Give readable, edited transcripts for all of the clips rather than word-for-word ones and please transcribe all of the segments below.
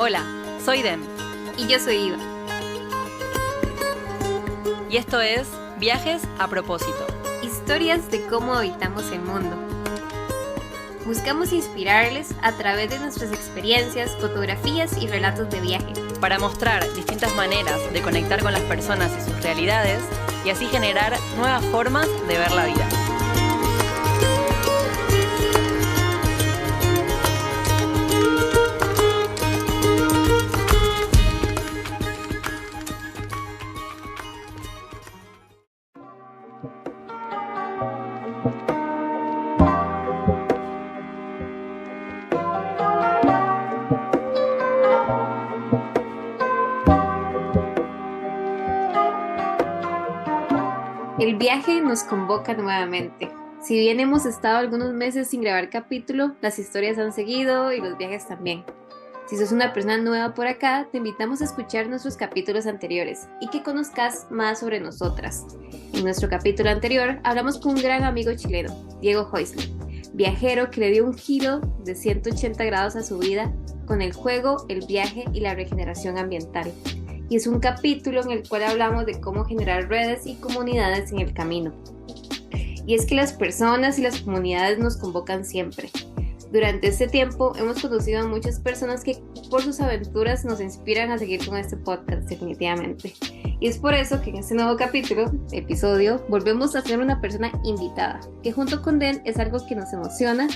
Hola, soy Den Y yo soy Iva. y esto es Viajes a propósito. Historias de cómo habitamos el mundo. Buscamos inspirarles a través de nuestras experiencias, fotografías y relatos de viaje. Para mostrar distintas maneras de conectar con las personas y sus realidades y así generar nuevas formas de ver la vida. El viaje nos convoca nuevamente. Si bien hemos estado algunos meses sin grabar capítulo, las historias han seguido y los viajes también. Si sos una persona nueva por acá, te invitamos a escuchar nuestros capítulos anteriores y que conozcas más sobre nosotras. En nuestro capítulo anterior hablamos con un gran amigo chileno, Diego Häusler, viajero que le dio un giro de 180 grados a su vida con el juego, el viaje y la regeneración ambiental. Y es un capítulo en el cual hablamos de cómo generar redes y comunidades en el camino. Y es que las personas y las comunidades nos convocan siempre. Durante este tiempo hemos conocido a muchas personas que por sus aventuras nos inspiran a seguir con este podcast definitivamente. Y es por eso que en este nuevo episodio, volvemos a ser una persona invitada, que junto con Den es algo que nos emociona,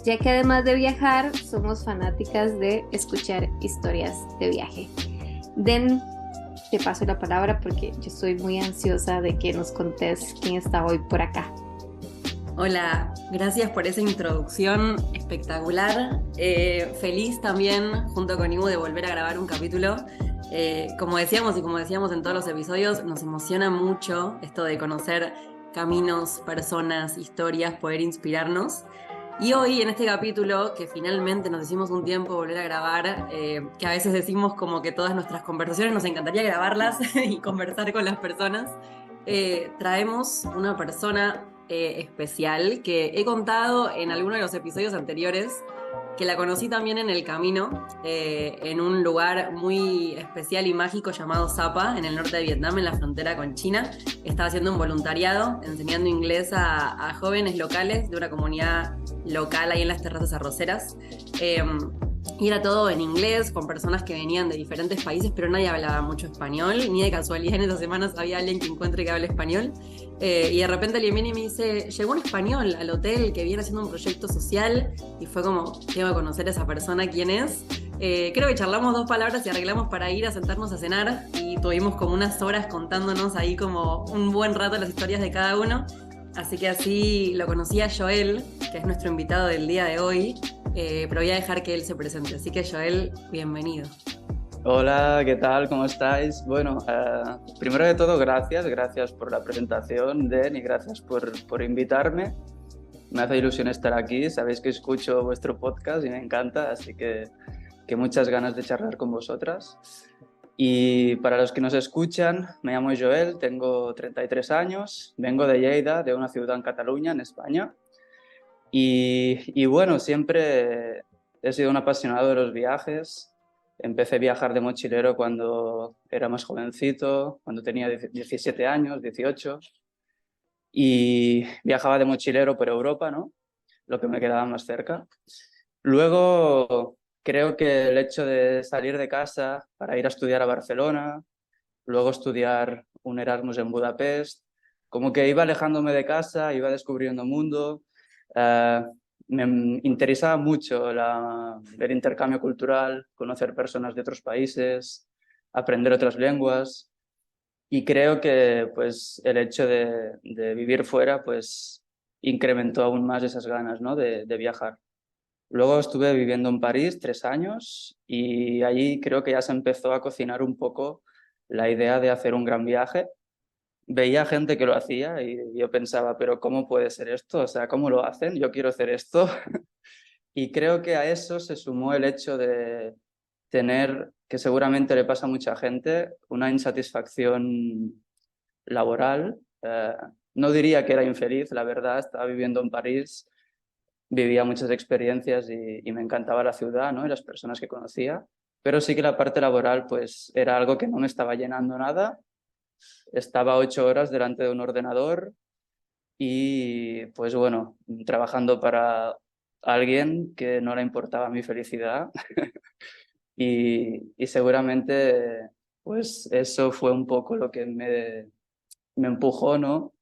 ya que además de viajar, somos fanáticas de escuchar historias de viaje. Den, te paso la palabra porque yo estoy muy ansiosa de que nos contes quién está hoy por acá. Hola, gracias por esa introducción espectacular. Feliz también, junto con Ibu, de volver a grabar un capítulo. Como decíamos en todos los episodios, nos emociona mucho esto de conocer caminos, personas, historias, poder inspirarnos. Y hoy, en este capítulo, que finalmente nos hicimos un tiempo volver a grabar, que a veces decimos como que todas nuestras conversaciones nos encantaría grabarlas y conversar con las personas, traemos una persona especial que he contado en alguno de los episodios anteriores, que la conocí también en el camino, en un lugar muy especial y mágico llamado Sapa, en el norte de Vietnam, en la frontera con China. Estaba haciendo un voluntariado, enseñando inglés a jóvenes locales de una comunidad local ahí en las terrazas arroceras. Y era todo en inglés, con personas que venían de diferentes países, pero nadie hablaba mucho español, ni de casualidad en esas semanas había alguien que encuentre que hable español. Y de repente alguien viene y me dice, llegó un español al hotel que viene haciendo un proyecto social, y fue como, tengo que conocer a esa persona, ¿quién es? Creo que charlamos 2 palabras y arreglamos para ir a sentarnos a cenar, y tuvimos como unas horas contándonos ahí como un buen rato las historias de cada uno. Así que así lo conocí a Joel, que es nuestro invitado del día de hoy, pero voy a dejar que él se presente. Así que Joel, bienvenido. Hola, ¿qué tal? ¿Cómo estáis? Bueno, primero de todo, gracias por la presentación, Den, y gracias por invitarme. Me hace ilusión estar aquí, sabéis que escucho vuestro podcast y me encanta, así que muchas ganas de charlar con vosotras. Y para los que nos escuchan, me llamo Joel, tengo 33 años, vengo de Lleida, de una ciudad en Cataluña, en España. Y bueno, siempre he sido un apasionado de los viajes. Empecé a viajar de mochilero cuando era más jovencito, cuando tenía 17 años, 18, y viajaba de mochilero por Europa, ¿no? Lo que me quedaba más cerca. Luego, creo que el hecho de salir de casa para ir a estudiar a Barcelona, luego estudiar un Erasmus en Budapest, como que iba alejándome de casa, iba descubriendo mundo. eh, Me interesaba mucho el intercambio cultural, conocer personas de otros países, aprender otras lenguas, y creo que pues el hecho de vivir fuera pues incrementó aún más esas ganas, ¿no? de viajar. Luego estuve viviendo en París 3 años y allí creo que ya se empezó a cocinar un poco la idea de hacer un gran viaje. Veía gente que lo hacía y yo pensaba, pero ¿cómo puede ser esto? O sea, ¿cómo lo hacen? Yo quiero hacer esto. Y creo que a eso se sumó el hecho de tener, que seguramente le pasa a mucha gente, una insatisfacción laboral. No diría que era infeliz, la verdad, estaba viviendo en París, vivía muchas experiencias y me encantaba la ciudad, ¿no? Y las personas que conocía. pero sí que la parte laboral pues era algo que no me estaba llenando nada. Estaba 8 horas delante de un ordenador y pues bueno, trabajando para alguien que no le importaba mi felicidad y seguramente pues eso fue un poco lo que me empujó, ¿no?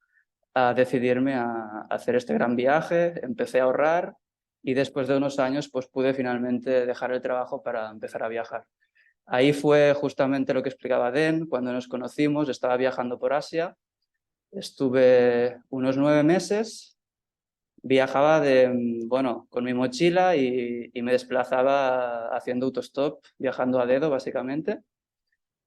A decidirme a hacer este gran viaje. Empecé a ahorrar y después de unos años pues pude finalmente dejar el trabajo para empezar a viajar. Ahí fue justamente lo que explicaba Den, cuando nos conocimos, estaba viajando por Asia, estuve unos 9 meses, viajaba bueno, con mi mochila y me desplazaba haciendo autostop, viajando a dedo básicamente,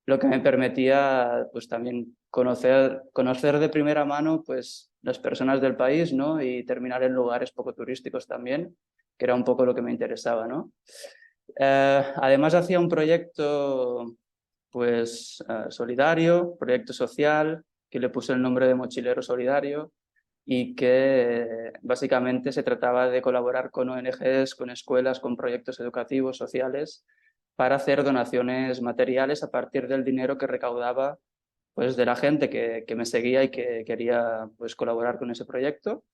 lo que me permitía pues también conocer de primera mano pues las personas del país, ¿no? Y terminar en lugares poco turísticos también, que era un poco lo que me interesaba, ¿no? Además hacía un proyecto pues solidario, proyecto social, que le puse el nombre de Mochilero Solidario y que básicamente se trataba de colaborar con ONGs, con escuelas, con proyectos educativos, sociales, para hacer donaciones materiales a partir del dinero que recaudaba pues, de la gente que me seguía y que quería pues, colaborar con ese proyecto.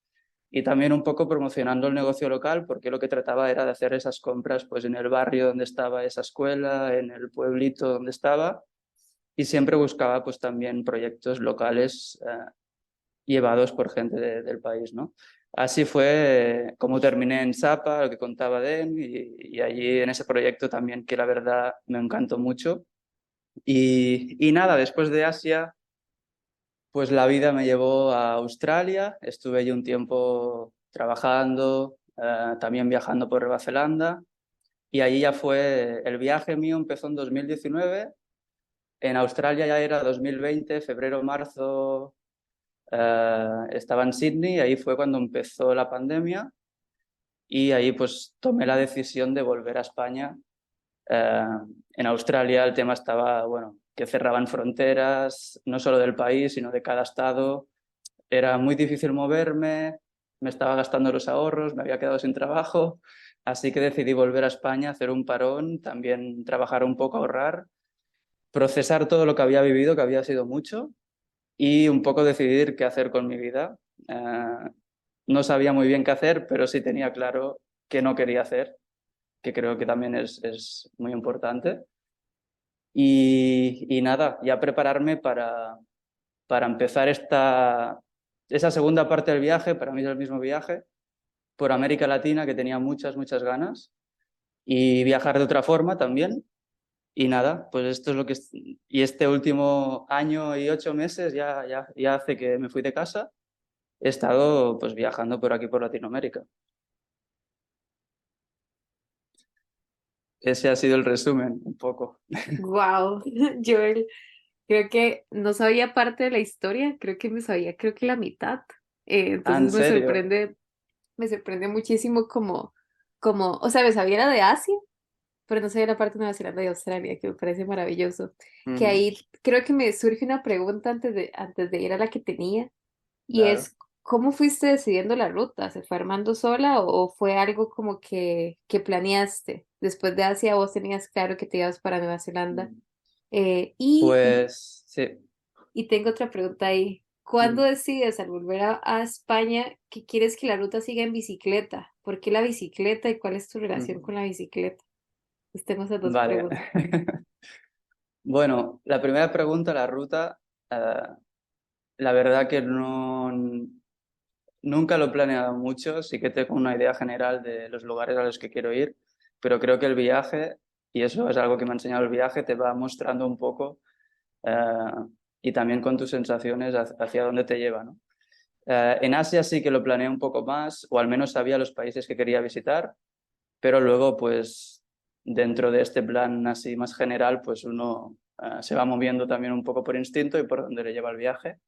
Y también un poco promocionando el negocio local, porque lo que trataba era de hacer esas compras pues, en el barrio donde estaba esa escuela, en el pueblito donde estaba, y siempre buscaba pues, también proyectos locales llevados por gente del país, ¿no? Así fue como terminé en Sapa, lo que contaba Den, y allí en ese proyecto también que la verdad me encantó mucho. Y nada, después de Asia, pues la vida me llevó a Australia, estuve allí un tiempo trabajando, también viajando por Nueva Zelanda, y allí ya fue, el viaje mío empezó en 2019, en Australia ya era 2020, febrero, marzo, estaba en Sydney, ahí fue cuando empezó la pandemia y ahí pues tomé la decisión de volver a España. Eh, en Australia el tema estaba, bueno, que cerraban fronteras, no solo del país, sino de cada estado. Era muy difícil moverme, me estaba gastando los ahorros, me había quedado sin trabajo, así que decidí volver a España, hacer un parón, también trabajar un poco, ahorrar, procesar todo lo que había vivido, que había sido mucho, y un poco decidir qué hacer con mi vida. No sabía muy bien qué hacer, pero sí tenía claro qué no quería hacer, que creo que también es muy importante. Y nada, ya prepararme para empezar esa segunda parte del viaje, para mí es el mismo viaje, por América Latina, que tenía muchas, muchas ganas, y viajar de otra forma también. Y nada, pues esto es lo que... Y este último año y 8 meses ya hace que me fui de casa, he estado pues viajando por aquí, por Latinoamérica. Ese ha sido el resumen, un poco. Wow, Joel, creo que no sabía parte de la historia, creo que me sabía, creo que la mitad. Ah, ¿en Entonces serio? me sorprende muchísimo o sea, me sabía la de Asia, pero no sabía la parte de Nueva Zelanda y Australia, que me parece maravilloso. Que Ujú, ahí creo que me surge una pregunta antes de ir a la que tenía, y claro. es, ¿cómo fuiste decidiendo la ruta? ¿Se fue armando sola o fue algo como que planeaste? Después de Asia vos tenías claro que te ibas para Nueva Zelanda. Mm. Eh, y, y, Pues sí. y tengo otra pregunta ahí. ¿Cuándo Mm, decides al volver a España que quieres que la ruta siga en bicicleta? ¿Por qué la bicicleta y cuál es tu relación mm. con la bicicleta? Pues tengo esas dos Vale. preguntas. Bueno, la primera pregunta, la ruta, eh, la verdad que no, nunca lo he planeado mucho, sí que tengo una idea general de los lugares a los que quiero ir, pero creo que el viaje, y eso es algo que me ha enseñado el viaje, te va mostrando un poco eh, y también con tus sensaciones hacia dónde te lleva, ¿no? En Asia sí que lo planeé un poco más, o al menos sabía los países que quería visitar, pero luego pues dentro de este plan así más general, pues uno se va moviendo también un poco por instinto y por donde le lleva el viaje.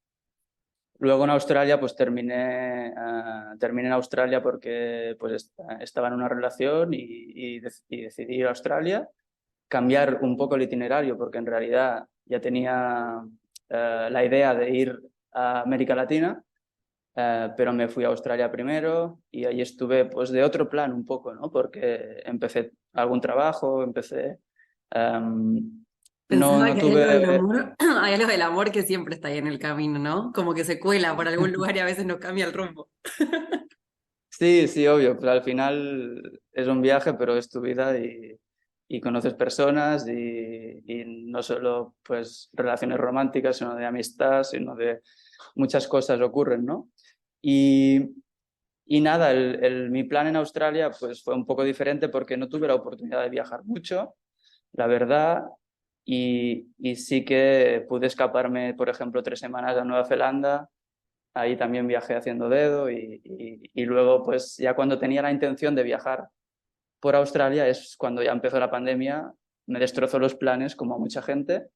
Luego en Australia, pues terminé en Australia porque pues estaba en una relación y decidí ir a Australia, cambiar un poco el itinerario porque en realidad ya tenía la idea de ir a América Latina, pero me fui a Australia primero y ahí estuve pues de otro plan un poco, ¿no? Porque empecé algún trabajo, empecé Em, no, Pensaba no que hay algo del tuve... amor, hay algo del amor que siempre está ahí en el camino, ¿no? Como que se cuela por algún lugar y a veces nos cambia el rumbo. Sí, sí, obvio, pero al final es un viaje, pero es tu vida y conoces personas y no solo pues relaciones románticas, sino de amistad, sino de muchas cosas ocurren, ¿no? Y, y nada, mi plan en Australia pues fue un poco diferente porque no tuve la oportunidad de viajar mucho, la verdad, y sí que pude escaparme, por ejemplo, 3 semanas a Nueva Zelanda. Ahí también viajé haciendo dedo y luego, pues ya cuando tenía la intención de viajar por Australia es cuando ya empezó la pandemia, me destrozó los planes como a mucha gente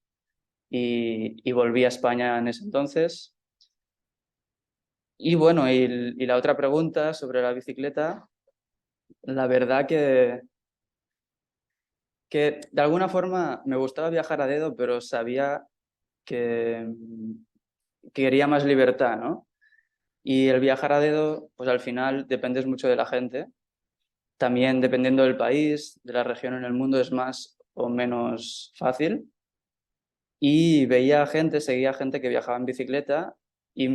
y volví a España en ese entonces. Y bueno, y la otra pregunta sobre la bicicleta, la verdad que de alguna forma me gustaba viajar a dedo, pero sabía que quería más libertad, ¿no? Y el viajar a dedo, pues al final dependes mucho de la gente. También dependiendo del país, de la región en el mundo, es más o menos fácil. Y veía gente, seguía gente que viajaba en bicicleta y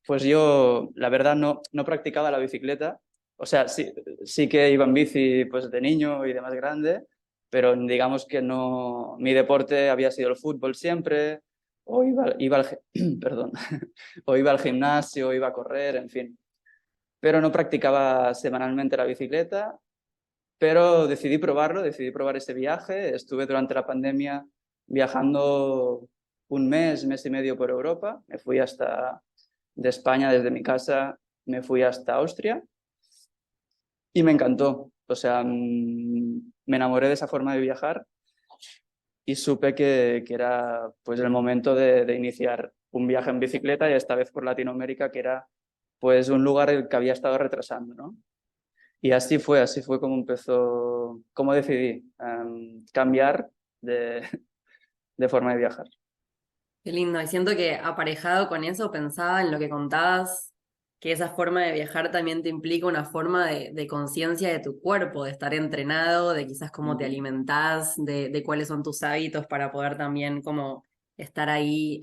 pues yo, la verdad, no practicaba la bicicleta. O sea, sí, sí que iba en bici pues de niño y de más grande, pero digamos que no, mi deporte había sido el fútbol siempre, o perdón, o iba al gimnasio, o iba a correr, en fin. Pero no practicaba semanalmente la bicicleta, pero decidí probar ese viaje. Estuve durante la pandemia viajando un mes y medio por Europa. Me fui de España, desde mi casa, me fui hasta Austria y me encantó. O sea, me enamoré de esa forma de viajar y supe que era pues el momento de iniciar un viaje en bicicleta y esta vez por Latinoamérica, que era pues un lugar el que había estado retrasando, ¿no? Y así fue como empezó, como decidí cambiar de, de forma de viajar. Qué lindo. Y siento que aparejado con eso pensaba en lo que contabas, que esa forma de viajar también te implica una forma de conciencia de tu cuerpo, de estar entrenado, de quizás cómo te Ujú. alimentás, de cuáles son tus hábitos para poder también como estar ahí,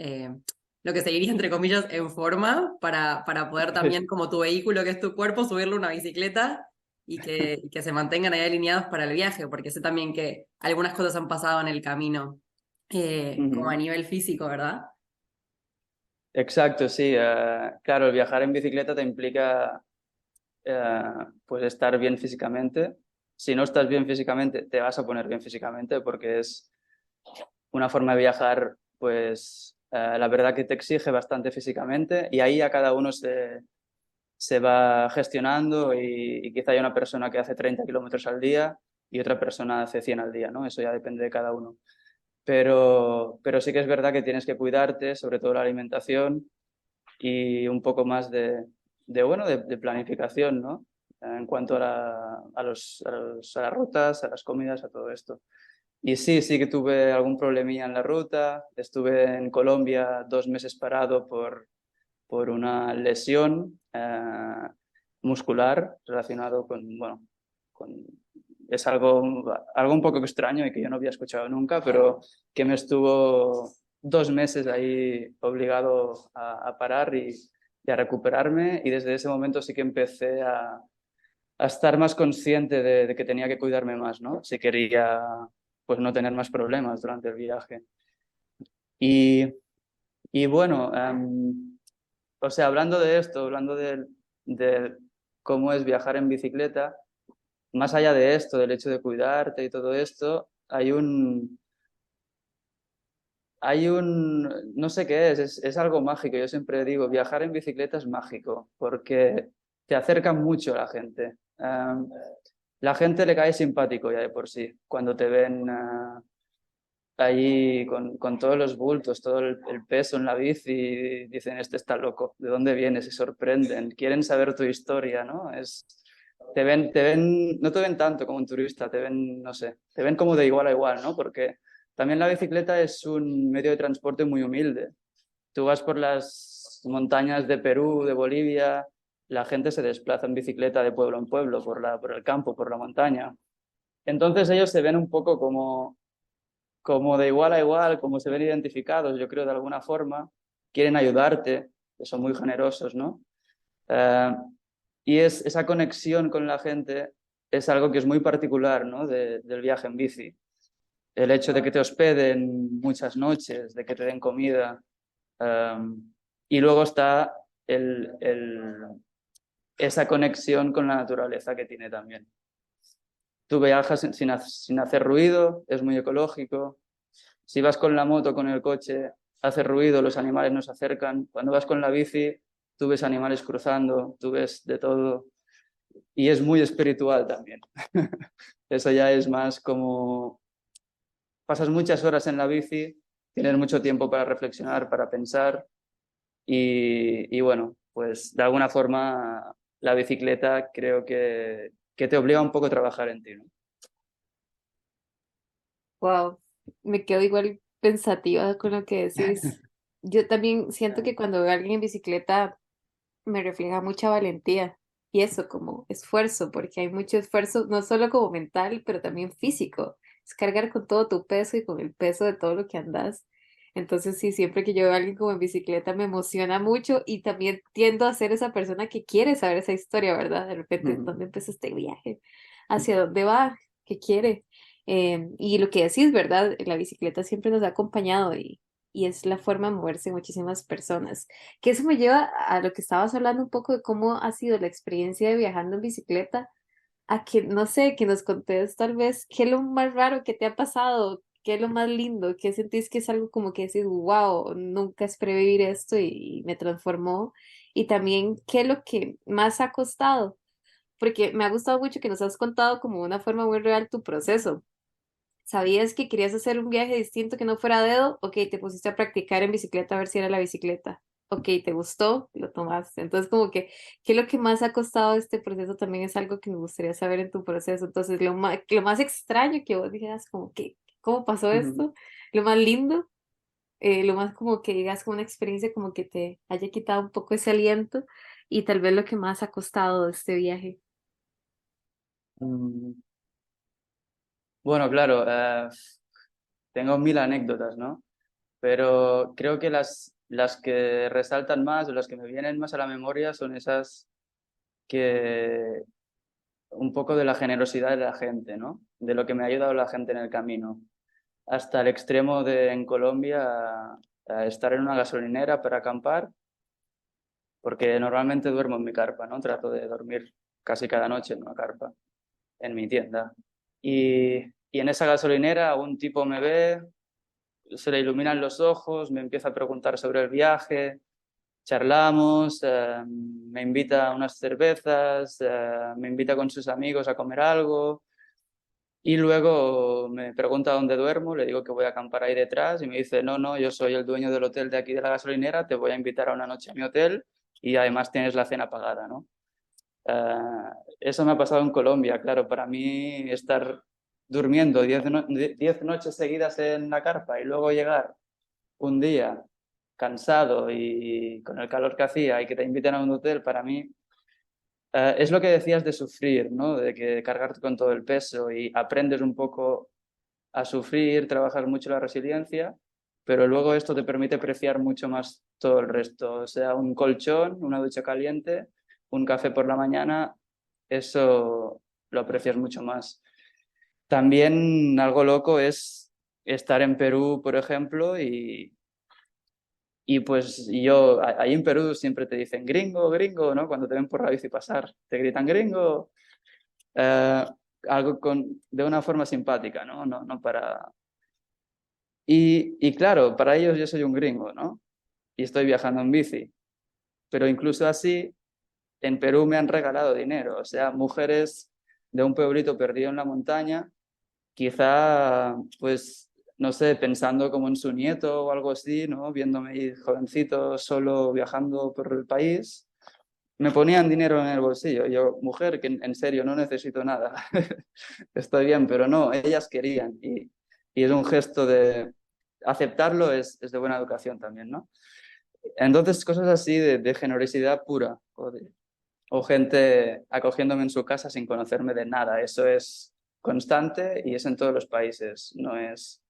lo que se diría entre comillas, en forma, para poder también como tu vehículo que es tu cuerpo, subirle una bicicleta y que se mantengan ahí alineados para el viaje, porque sé también que algunas cosas han pasado en el camino como a Ujú. nivel físico, ¿verdad? Exacto, sí. Claro, el viajar en bicicleta te implica eh, pues estar bien físicamente. Si no estás bien físicamente, te vas a poner bien físicamente porque es una forma de viajar, pues la verdad que te exige bastante físicamente y ahí a cada uno se va gestionando y quizá hay una persona que hace 30 kilómetros al día y otra persona hace 100 al día, ¿no? Eso ya depende de cada uno. Pero sí que es verdad que tienes que cuidarte, sobre todo la alimentación y un poco más de planificación, ¿no? En cuanto a las rutas, a las comidas, a todo esto. Y sí, sí que tuve algún problemilla en la ruta. Estuve en Colombia 2 meses parado por una lesión muscular relacionado con, bueno, con, es algo un poco extraño y que yo no había escuchado nunca, pero que me estuvo 2 meses ahí obligado a parar y a recuperarme y desde ese momento sí que empecé a estar más consciente de que tenía que cuidarme más, ¿no? Si quería pues no tener más problemas durante el viaje. Y, y bueno, o sea, hablando de esto, hablando de cómo es viajar en bicicleta, más allá de esto, del hecho de cuidarte y todo esto, no sé qué es algo mágico. Yo siempre digo, viajar en bicicleta es mágico, porque te acerca mucho a la gente. La gente le cae simpático ya de por sí, cuando te ven ahí con todos los bultos, todo el peso en la bici, y dicen, este está loco, ¿de dónde viene? Se sorprenden, quieren saber tu historia, ¿no? No te ven tanto como un turista, te ven, no sé, te ven como de igual a igual, ¿no? Porque también la bicicleta es un medio de transporte muy humilde. Tú vas por las montañas de Perú, de Bolivia, la gente se desplaza en bicicleta de pueblo en pueblo, por el campo, por la montaña. Entonces ellos se ven un poco como como de igual a igual, como se ven identificados, yo creo, de alguna forma, quieren ayudarte, que son muy generosos, ¿no? Eh, y esa conexión con la gente es algo que es muy particular, ¿no? Del viaje en bici. El hecho de que te hospeden muchas noches, de que te den comida. Y luego está esa conexión con la naturaleza que tiene también. Tú viajas sin hacer ruido, es muy ecológico. Si vas con la moto, con el coche, hace ruido, los animales nos acercan. Cuando vas con la bici, tú ves animales cruzando, tú ves de todo. Y es muy espiritual también. Eso ya es más como pasas muchas horas en la bici, tienes mucho tiempo para reflexionar, para pensar y bueno, pues de alguna forma la bicicleta creo que te obliga un poco a trabajar en ti, ¿no? Wow, me quedo igual pensativa con lo que decís. Yo también siento que cuando veo a alguien en bicicleta me refleja mucha valentía y eso como esfuerzo, porque hay mucho esfuerzo, no solo como mental, pero también físico. Es cargar con todo tu peso y con el peso de todo lo que andas. Entonces sí, siempre que yo veo a alguien como en bicicleta me emociona mucho y también tiendo a ser esa persona que quiere saber esa historia, ¿verdad? De repente, ¿dónde empezó este viaje? ¿Hacia dónde va? ¿Qué quiere? Y lo que decís, ¿verdad? La bicicleta siempre nos ha acompañado y es la forma de moverse de muchísimas personas. Que eso me lleva a lo que estabas hablando un poco de cómo ha sido la experiencia de viajando en bicicleta, a que, no sé, que nos contés tal vez qué es lo más raro que te ha pasado, qué es lo más lindo, qué sentís que es algo como que decís, wow, nunca esperé vivir esto y me transformó. Y también qué es lo que más ha costado, porque me ha gustado mucho que nos has contado como de una forma muy real tu proceso. ¿Sabías que querías hacer un viaje distinto que no fuera a dedo? Ok, te pusiste a practicar en bicicleta a ver si era la bicicleta. Ok, te gustó, lo tomaste. Entonces, como que, ¿qué es lo que más ha costado este proceso? También es algo que me gustaría saber en tu proceso. Entonces, lo más extraño que vos dijeras, como que, ¿cómo pasó esto? Lo más lindo, lo más como que digas como una experiencia como que te haya quitado un poco ese aliento y tal vez lo que más ha costado de este viaje. Mm, Bueno, claro, tengo mil anécdotas, ¿no? Pero creo que las que resaltan más o las que me vienen más a la memoria son esas que un poco de la generosidad de la gente, ¿no? De lo que me ha ayudado la gente en el camino. Hasta el extremo de en Colombia a estar en una gasolinera para acampar, porque normalmente duermo en mi carpa, ¿no? Trato de dormir casi cada noche en una carpa, en mi tienda. Y en esa gasolinera un tipo me ve, se le iluminan los ojos, me empieza a preguntar sobre el viaje, charlamos, me invita a unas cervezas, me invita con sus amigos a comer algo y luego me pregunta dónde duermo, le digo que voy a acampar ahí detrás y me dice, no, no, yo soy el dueño del hotel de aquí de la gasolinera, te voy a invitar a una noche a mi hotel y además tienes la cena pagada, ¿no? Eh, Eso me ha pasado en Colombia, claro, para mí estar durmiendo 10 noches seguidas en la carpa y luego llegar un día cansado y con el calor que hacía y que te inviten a un hotel, para mí es lo que decías de sufrir, ¿no? De que cargarte con todo el peso y aprendes un poco a sufrir, trabajas mucho la resiliencia, pero luego esto te permite apreciar mucho más todo el resto, o sea, un colchón, una ducha caliente, un café por la mañana, eso lo aprecias mucho más. También algo loco es estar en Perú, por ejemplo, y pues yo, ahí en Perú siempre te dicen gringo, gringo, ¿no? Cuando te ven por la bici pasar, te gritan gringo, eh, algo de una forma simpática, ¿no? No para... Y claro, para ellos yo soy un gringo, ¿no? Y estoy viajando en bici, pero incluso así, en Perú me han regalado dinero, o sea, mujeres de un pueblito perdido en la montaña, quizá, pues, no sé, pensando como en su nieto o algo así, ¿no? Viéndome ahí jovencito, solo viajando por el país, me ponían dinero en el bolsillo. Yo, mujer, que en serio no necesito nada, estoy bien, pero no, ellas querían. Y es un gesto de aceptarlo, es de buena educación también, ¿no? Entonces, cosas así de generosidad pura, o gente acogiéndome en su casa sin conocerme de nada, eso es constante y es en todos los países, no es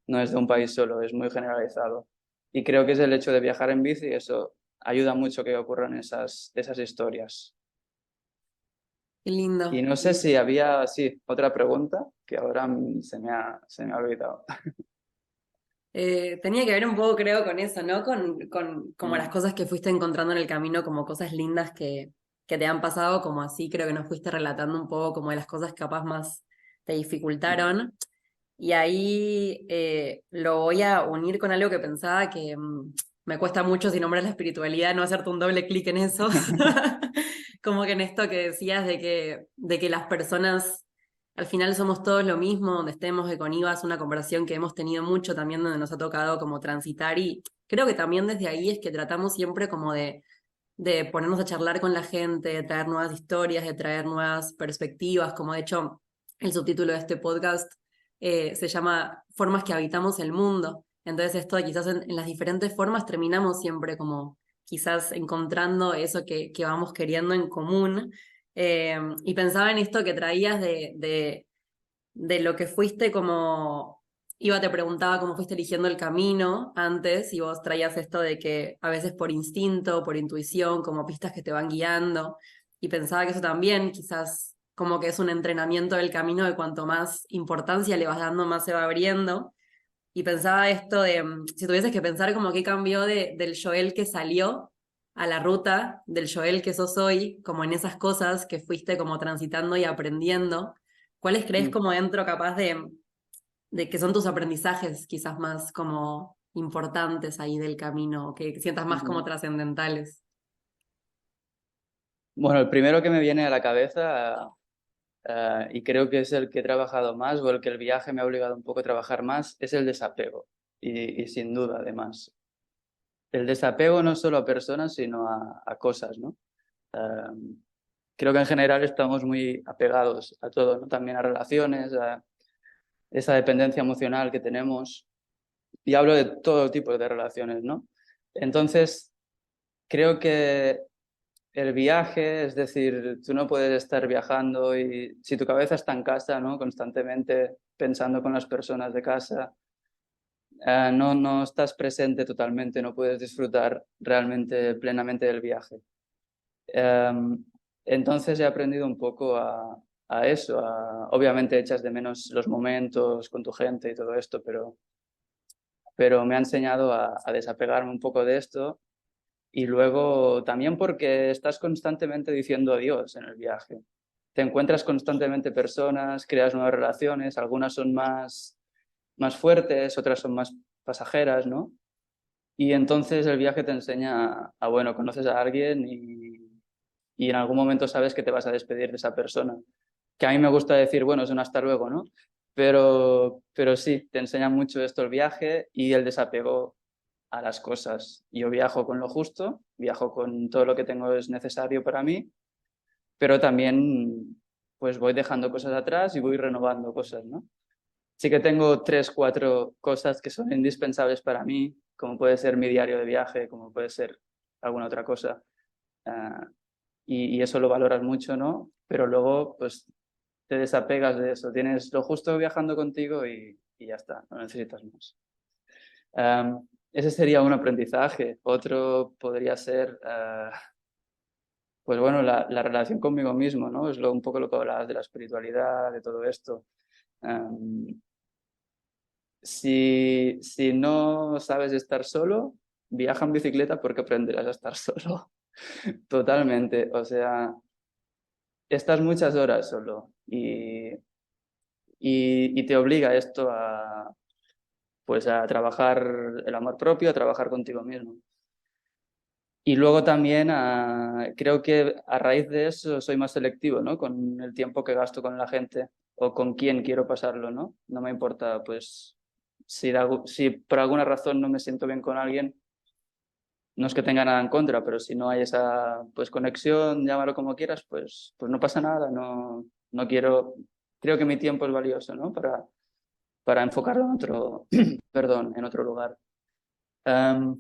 no es de un país solo, es muy generalizado. Y creo que es el hecho de viajar en bici, eso ayuda mucho que ocurran esas historias. Qué Y lindo. no sé si había, sí, otra pregunta que ahora se me ha olvidado. Tenía que ver un poco, creo, con eso, ¿no? Con como las Mm, cosas que fuiste encontrando en el camino, como cosas lindas que te han pasado, como así creo que nos fuiste relatando un poco como de las cosas capaz más te mm, dificultaron. Y ahí lo voy a unir con algo que pensaba que me cuesta mucho si nombras la espiritualidad, no hacerte un doble clic en eso. Como que en esto que decías de que las personas al final somos todos lo mismo, donde estemos de con Iva, es una conversación que hemos tenido mucho también, donde nos ha tocado como transitar y creo que también desde ahí es que tratamos siempre como de ponernos a charlar con la gente, de traer nuevas historias, de traer nuevas perspectivas, como de hecho el subtítulo de este podcast se llama Formas que habitamos el mundo. Entonces esto de quizás en las diferentes formas terminamos siempre como quizás encontrando eso que vamos queriendo en común. Y pensaba en esto que traías de lo que fuiste como, Iba te preguntaba cómo fuiste eligiendo el camino antes y vos traías esto de que a veces por instinto, por intuición, como pistas que te van guiando y pensaba que eso también quizás como que es un entrenamiento del camino de cuanto más importancia le vas dando, más se va abriendo. Y pensaba esto de, si tuvieses que pensar como qué cambió del Joel que salió a la ruta, del Joel que sos hoy, como en esas cosas que fuiste como transitando y aprendiendo, ¿cuáles crees mm, como dentro capaz de que son tus aprendizajes quizás más como importantes ahí del camino, que sientas más como ujú. trascendentales? Bueno, el primero que me viene a la cabeza, y creo que es el que he trabajado más o el que el viaje me ha obligado un poco a trabajar más, es el desapego. Y sin duda, además. El desapego no solo a personas, sino a cosas, ¿no? Eh, Creo que en general estamos muy apegados a todo, ¿no? También a relaciones, a esa dependencia emocional que tenemos. Y hablo de todo tipo de relaciones, ¿no? Entonces, creo que el viaje, es decir, tú no puedes estar viajando y si tu cabeza está en casa, ¿no? Constantemente pensando con las personas de casa, no estás presente totalmente, no puedes disfrutar realmente plenamente del viaje. Em, entonces he aprendido un poco a eso. Obviamente echas de menos los momentos con tu gente y todo esto, pero me ha enseñado a desapegarme un poco de esto y luego también porque estás constantemente diciendo adiós en el viaje. Te encuentras constantemente personas, creas nuevas relaciones, algunas son más fuertes, otras son más pasajeras, ¿no? Y entonces el viaje te enseña bueno, conoces a alguien y en algún momento sabes que te vas a despedir de esa persona. Que a mí me gusta decir, bueno, es un hasta luego, ¿no? Pero sí, te enseña mucho esto el viaje y el desapego a las cosas. Yo viajo con lo justo, viajo con todo lo que tengo es necesario para mí, pero también pues voy dejando cosas atrás y voy renovando cosas, ¿no? Sí que tengo tres, cuatro cosas que son indispensables para mí, como puede ser mi diario de viaje, como puede ser alguna otra cosa. Ah, y eso lo valoras mucho, ¿no? Pero luego, pues, te desapegas de eso. Tienes lo justo viajando contigo y ya está, no necesitas más. Ese sería un aprendizaje. Otro podría ser, pues bueno, la relación conmigo mismo, ¿no? Es un poco lo que hablabas de la espiritualidad, de todo esto. Um, si no sabes estar solo, viaja en bicicleta porque aprenderás a estar solo. Totalmente. O sea, estás muchas horas solo y te obliga esto pues a trabajar el amor propio, a trabajar contigo mismo. Y luego también creo que a raíz de eso soy más selectivo, ¿no? Con el tiempo que gasto con la gente o con quién quiero pasarlo, ¿no? No me importa, pues, si por alguna razón no me siento bien con alguien, no es que tenga nada en contra, pero si no hay esa, pues, conexión, llámalo como quieras, pues no pasa nada, no quiero, creo que mi tiempo es valioso, ¿no? Para enfocarlo en otro, perdón, en otro lugar. Em,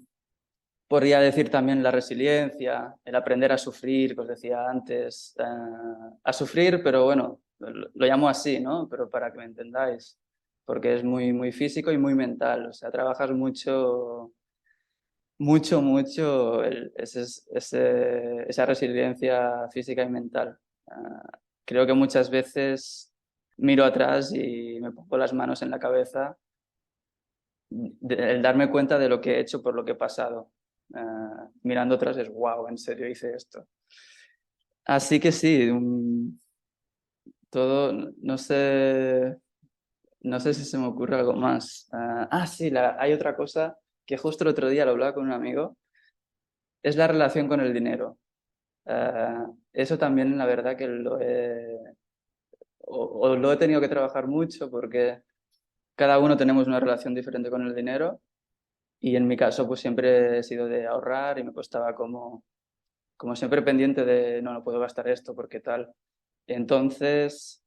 Podría decir también la resiliencia, el aprender a sufrir, que os decía antes, a sufrir, pero bueno, lo llamo así, ¿no? Pero para que me entendáis. porque es muy, muy físico y muy mental. O sea, trabajas mucho, mucho, mucho esa resiliencia física y mental. Creo que muchas veces miro atrás y me pongo las manos en la cabeza el darme cuenta de lo que he hecho por lo que he pasado. Mirando atrás es wow, en serio hice esto. Así que sí, todo, no sé si se me ocurre algo más. Sí, hay otra cosa que justo el otro día lo hablaba con un amigo, es la relación con el dinero. Eso también, la verdad, que o lo he tenido que trabajar mucho porque cada uno tenemos una relación diferente con el dinero y en mi caso pues siempre he sido de ahorrar y me costaba como siempre pendiente de no puedo gastar esto porque tal. Entonces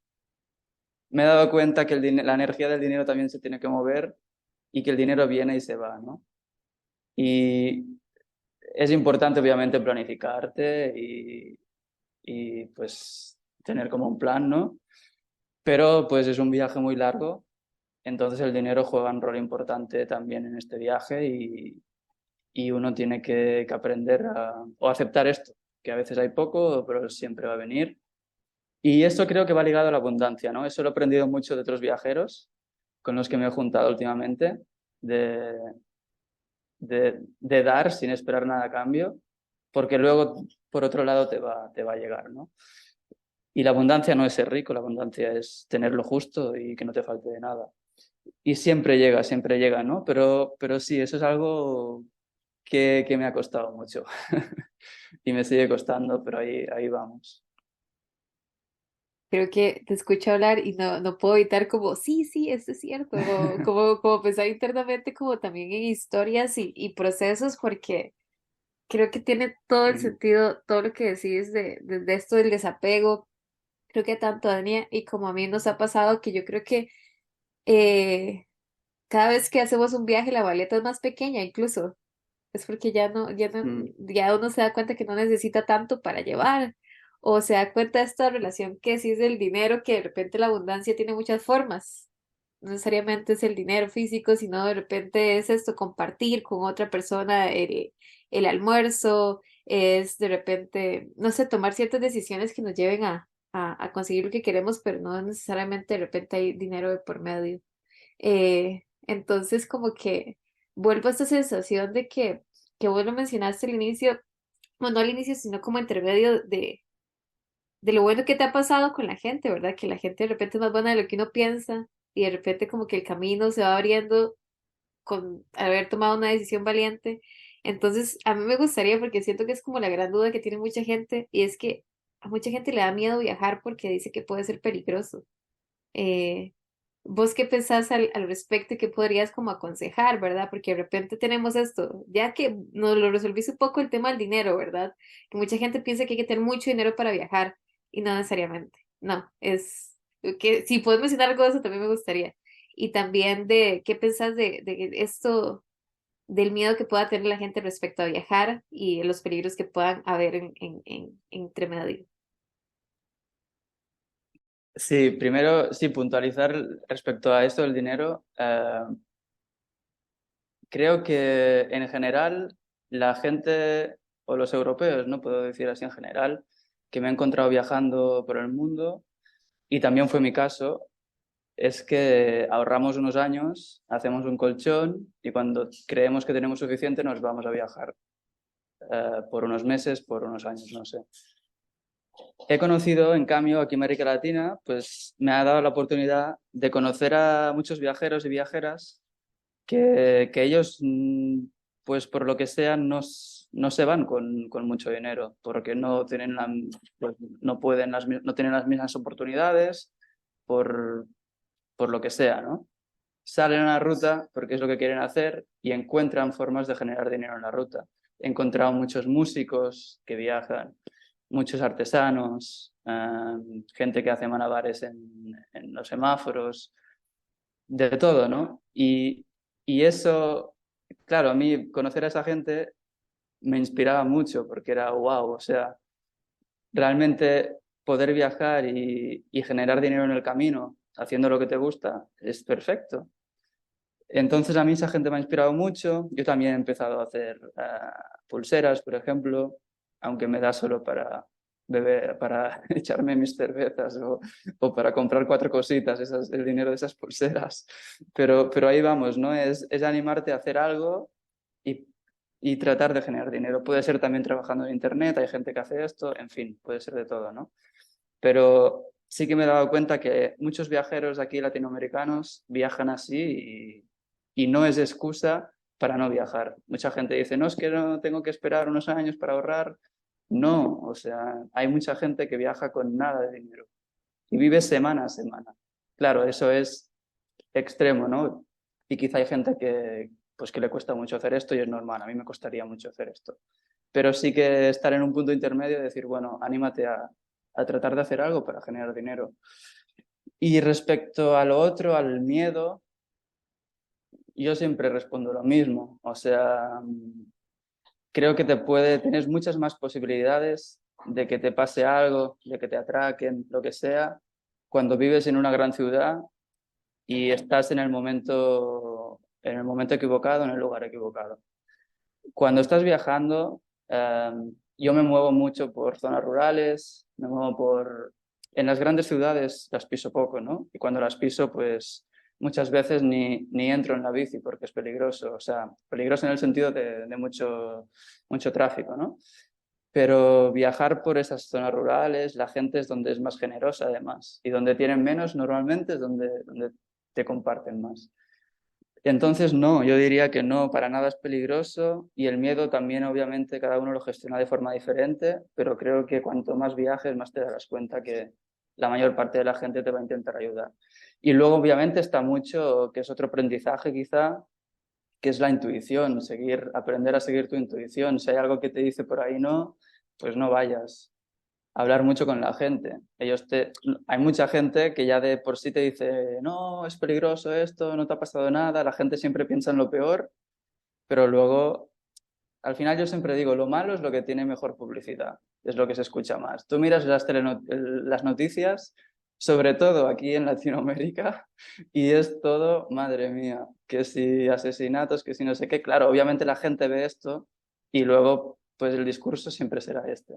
me he dado cuenta que la energía del dinero también se tiene que mover y que el dinero viene y se va, ¿no? Y es importante obviamente planificarte y pues tener como un plan, ¿no? Pero pues es un viaje muy largo, entonces el dinero juega un rol importante también en este viaje y uno tiene que aprender o aceptar esto, que a veces hay poco, pero siempre va a venir. Y esto creo que va ligado a la abundancia, ¿no? Eso lo he aprendido mucho de otros viajeros con los que me he juntado últimamente, de, de dar sin esperar nada a cambio, porque luego, por otro lado, te va a llegar, ¿no? Y la abundancia no es ser rico, la abundancia es tener lo justo y que no te falte de nada. Y siempre llega, ¿no? Pero sí, eso es algo que me ha costado mucho y me sigue costando, pero ahí vamos. Creo que te escucho hablar y no puedo evitar como, sí, sí, esto es cierto, como pensar internamente como también en historias y procesos, porque creo que tiene todo el sentido, todo lo que decís de esto del desapego. Creo que tanto a Dania y como a mí nos ha pasado que yo creo que eh, cada vez que hacemos un viaje la maleta es más pequeña incluso. Es porque Mm. ya uno se da cuenta que no necesita tanto para llevar. O se da cuenta de esta relación que sí es del dinero, que de repente la abundancia tiene muchas formas. No necesariamente es el dinero físico, sino de repente es esto, compartir con otra persona el almuerzo, es de repente, no sé, tomar ciertas decisiones que nos lleven a conseguir lo que queremos, pero no necesariamente de repente hay dinero de por medio. Entonces, como que vuelvo a esta sensación de que vos lo mencionaste al inicio, bueno, no al inicio, sino como entre medio de lo bueno que te ha pasado con la gente, ¿verdad? Que la gente de repente es más buena de lo que uno piensa y de repente como que el camino se va abriendo con haber tomado una decisión valiente. Entonces, a mí me gustaría, porque siento que es como la gran duda que tiene mucha gente, y es que a mucha gente le da miedo viajar porque dice que puede ser peligroso. Eh, ¿Vos qué pensás al respecto y qué podrías como aconsejar, verdad? Porque de repente tenemos esto, ya que nos lo resolviste un poco el tema del dinero, ¿verdad? Que mucha gente piensa que hay que tener mucho dinero para viajar y no necesariamente. No, es que si puedes mencionar algo de eso también me gustaría. Y también de qué pensás de esto, del miedo que pueda tener la gente respecto a viajar y los peligros que puedan haber entre medio. Sí, primero, sí, puntualizar respecto a esto del dinero. Creo que en general la gente, o los europeos, no puedo decir así en general, que me he encontrado viajando por el mundo, y también fue mi caso, es que ahorramos unos años, hacemos un colchón y cuando creemos que tenemos suficiente nos vamos a viajar por unos meses, por unos años, no sé. He conocido, en cambio, aquí en América Latina, pues me ha dado la oportunidad de conocer a muchos viajeros y viajeras que ellos, pues por lo que sea, no se van con mucho dinero, porque no tienen pues, no pueden no tienen las mismas oportunidades, por, por lo que sea, ¿no? Salen a la ruta porque es lo que quieren hacer y encuentran formas de generar dinero en la ruta. He encontrado muchos músicos que viajan, muchos artesanos, gente que hace malabares en los semáforos, de todo, ¿no? Y eso, claro, a mí conocer a esa gente me inspiraba mucho porque era wow, o sea, realmente poder viajar y generar dinero en el camino haciendo lo que te gusta, es perfecto. Entonces a mí esa gente me ha inspirado mucho. Yo también he empezado a hacer pulseras, por ejemplo, aunque me da solo para beber, para echarme mis cervezas o para comprar 4 cositas, el dinero de esas pulseras. Pero ahí vamos, ¿no? Es animarte a hacer algo y, y tratar de generar dinero. Puede ser también trabajando en internet, hay gente que hace esto, en fin, puede ser de todo, ¿no? Pero sí que me he dado cuenta que muchos viajeros aquí latinoamericanos viajan así y no es excusa para no viajar. Mucha gente dice, no, es que no tengo que esperar unos años para ahorrar. No, o sea, hay mucha gente que viaja con nada de dinero y vive semana a semana. Claro, eso es extremo, ¿no? Y quizá hay gente pues que le cuesta mucho hacer esto y es normal. A mí me costaría mucho hacer esto. Pero sí que estar en un punto intermedio y decir, bueno, anímate a tratar de hacer algo para generar dinero. Y respecto a lo otro, al miedo, yo siempre respondo lo mismo. O sea, creo que tienes muchas más posibilidades de que te pase algo, de que te atraquen, lo que sea, cuando vives en una gran ciudad y estás en el momento equivocado, en el lugar equivocado. Cuando estás viajando, yo me muevo mucho por zonas rurales, me muevo En las grandes ciudades las piso poco, ¿no? Y cuando las piso, pues muchas veces ni entro en la bici porque es peligroso, o sea, peligroso en el sentido de mucho tráfico, ¿no? Pero viajar por esas zonas rurales, la gente es donde es más generosa además, y donde tienen menos normalmente es donde te comparten más. Entonces, no, yo diría que no, para nada es peligroso y el miedo también, obviamente, cada uno lo gestiona de forma diferente, pero creo que cuanto más viajes, más te darás cuenta que la mayor parte de la gente te va a intentar ayudar. Y luego, obviamente, está mucho, que es otro aprendizaje quizá, que es la intuición, aprender a seguir tu intuición. Si hay algo que te dice por ahí no, pues no vayas hablar mucho con la gente. Hay mucha gente que ya de por sí te dice, no, es peligroso esto, no te ha pasado nada, la gente siempre piensa en lo peor, pero luego, al final yo siempre digo, lo malo es lo que tiene mejor publicidad, es lo que se escucha más. Tú miras las noticias, sobre todo aquí en Latinoamérica, y es todo, madre mía, que si asesinatos, que si no sé qué, claro, obviamente la gente ve esto y luego, pues el discurso siempre será este,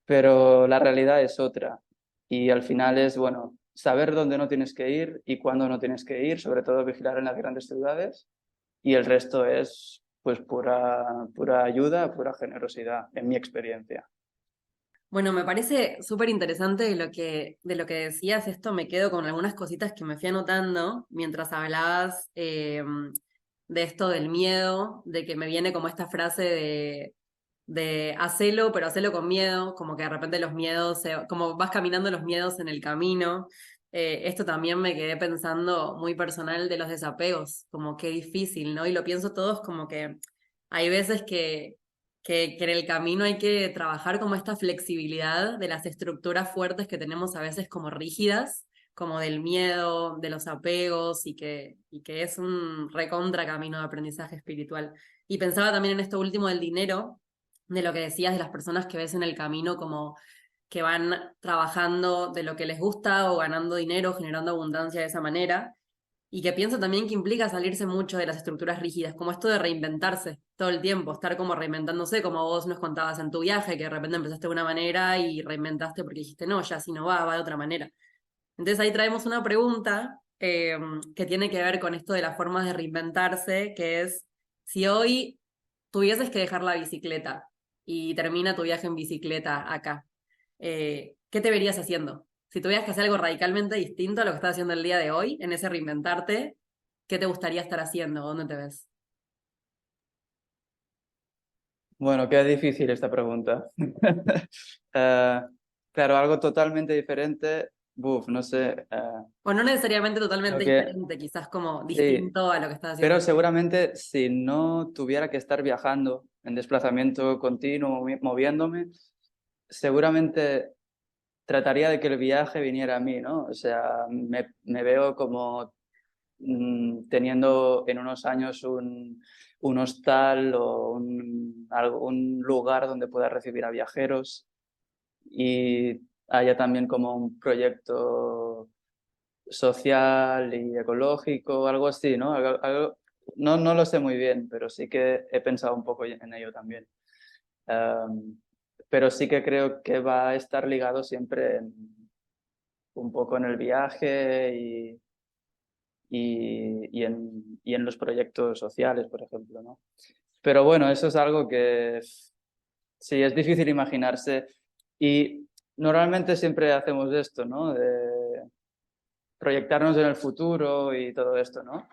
pero la realidad es otra. Y al final es, bueno, saber dónde no tienes que ir y cuándo no tienes que ir, sobre todo vigilar en las grandes ciudades, y el resto es pues pura ayuda, pura generosidad, en mi experiencia. Bueno, me parece súper interesante de lo que decías. Esto me quedo con algunas cositas que me fui anotando mientras hablabas de esto del miedo, de que me viene como esta frase de hacelo, pero hacelo con miedo, como que de repente los miedos, como vas caminando los miedos en el camino. Esto también me quedé pensando muy personal de los desapegos, como qué difícil, ¿no? Y lo pienso todos como que hay veces que en el camino hay que trabajar como esta flexibilidad de las estructuras fuertes que tenemos a veces como rígidas, como del miedo, de los apegos y que es un recontra camino de aprendizaje espiritual. Y pensaba también en esto último del dinero, de lo que decías de las personas que ves en el camino como que van trabajando de lo que les gusta o ganando dinero, generando abundancia de esa manera. Y que pienso también que implica salirse mucho de las estructuras rígidas, como esto de reinventarse todo el tiempo, estar como reinventándose, como vos nos contabas en tu viaje, que de repente empezaste de una manera y reinventaste porque dijiste, no, ya si no va, va de otra manera. Entonces ahí traemos una pregunta que tiene que ver con esto de las formas de reinventarse, que es, si hoy tuvieses que dejar la bicicleta y termina tu viaje en bicicleta acá, ¿qué te verías haciendo? Si tuvieras que hacer algo radicalmente distinto a lo que estás haciendo el día de hoy, en ese reinventarte, ¿qué te gustaría estar haciendo? ¿Dónde te ves? Bueno, qué difícil esta pregunta. Eh, claro, algo totalmente diferente, no sé. O no necesariamente Creo totalmente que diferente, quizás como sí, distinto a lo que estás haciendo. pero seguramente si no tuviera que estar viajando en desplazamiento continuo, moviéndome, seguramente trataría de que el viaje viniera a mí, ¿no? O sea, me veo como teniendo en unos años un hostal o algún lugar donde pueda recibir a viajeros y haya también como un proyecto social y ecológico, algo así, ¿no? No, no lo sé muy bien, pero sí que he pensado un poco en ello también. Pero sí que creo que va a estar ligado siempre un poco en el viaje y en los proyectos sociales, por ejemplo, ¿no? Pero bueno, eso es algo que sí, es difícil imaginarse y normalmente siempre hacemos esto, ¿no? De proyectarnos en el futuro y todo esto, ¿no?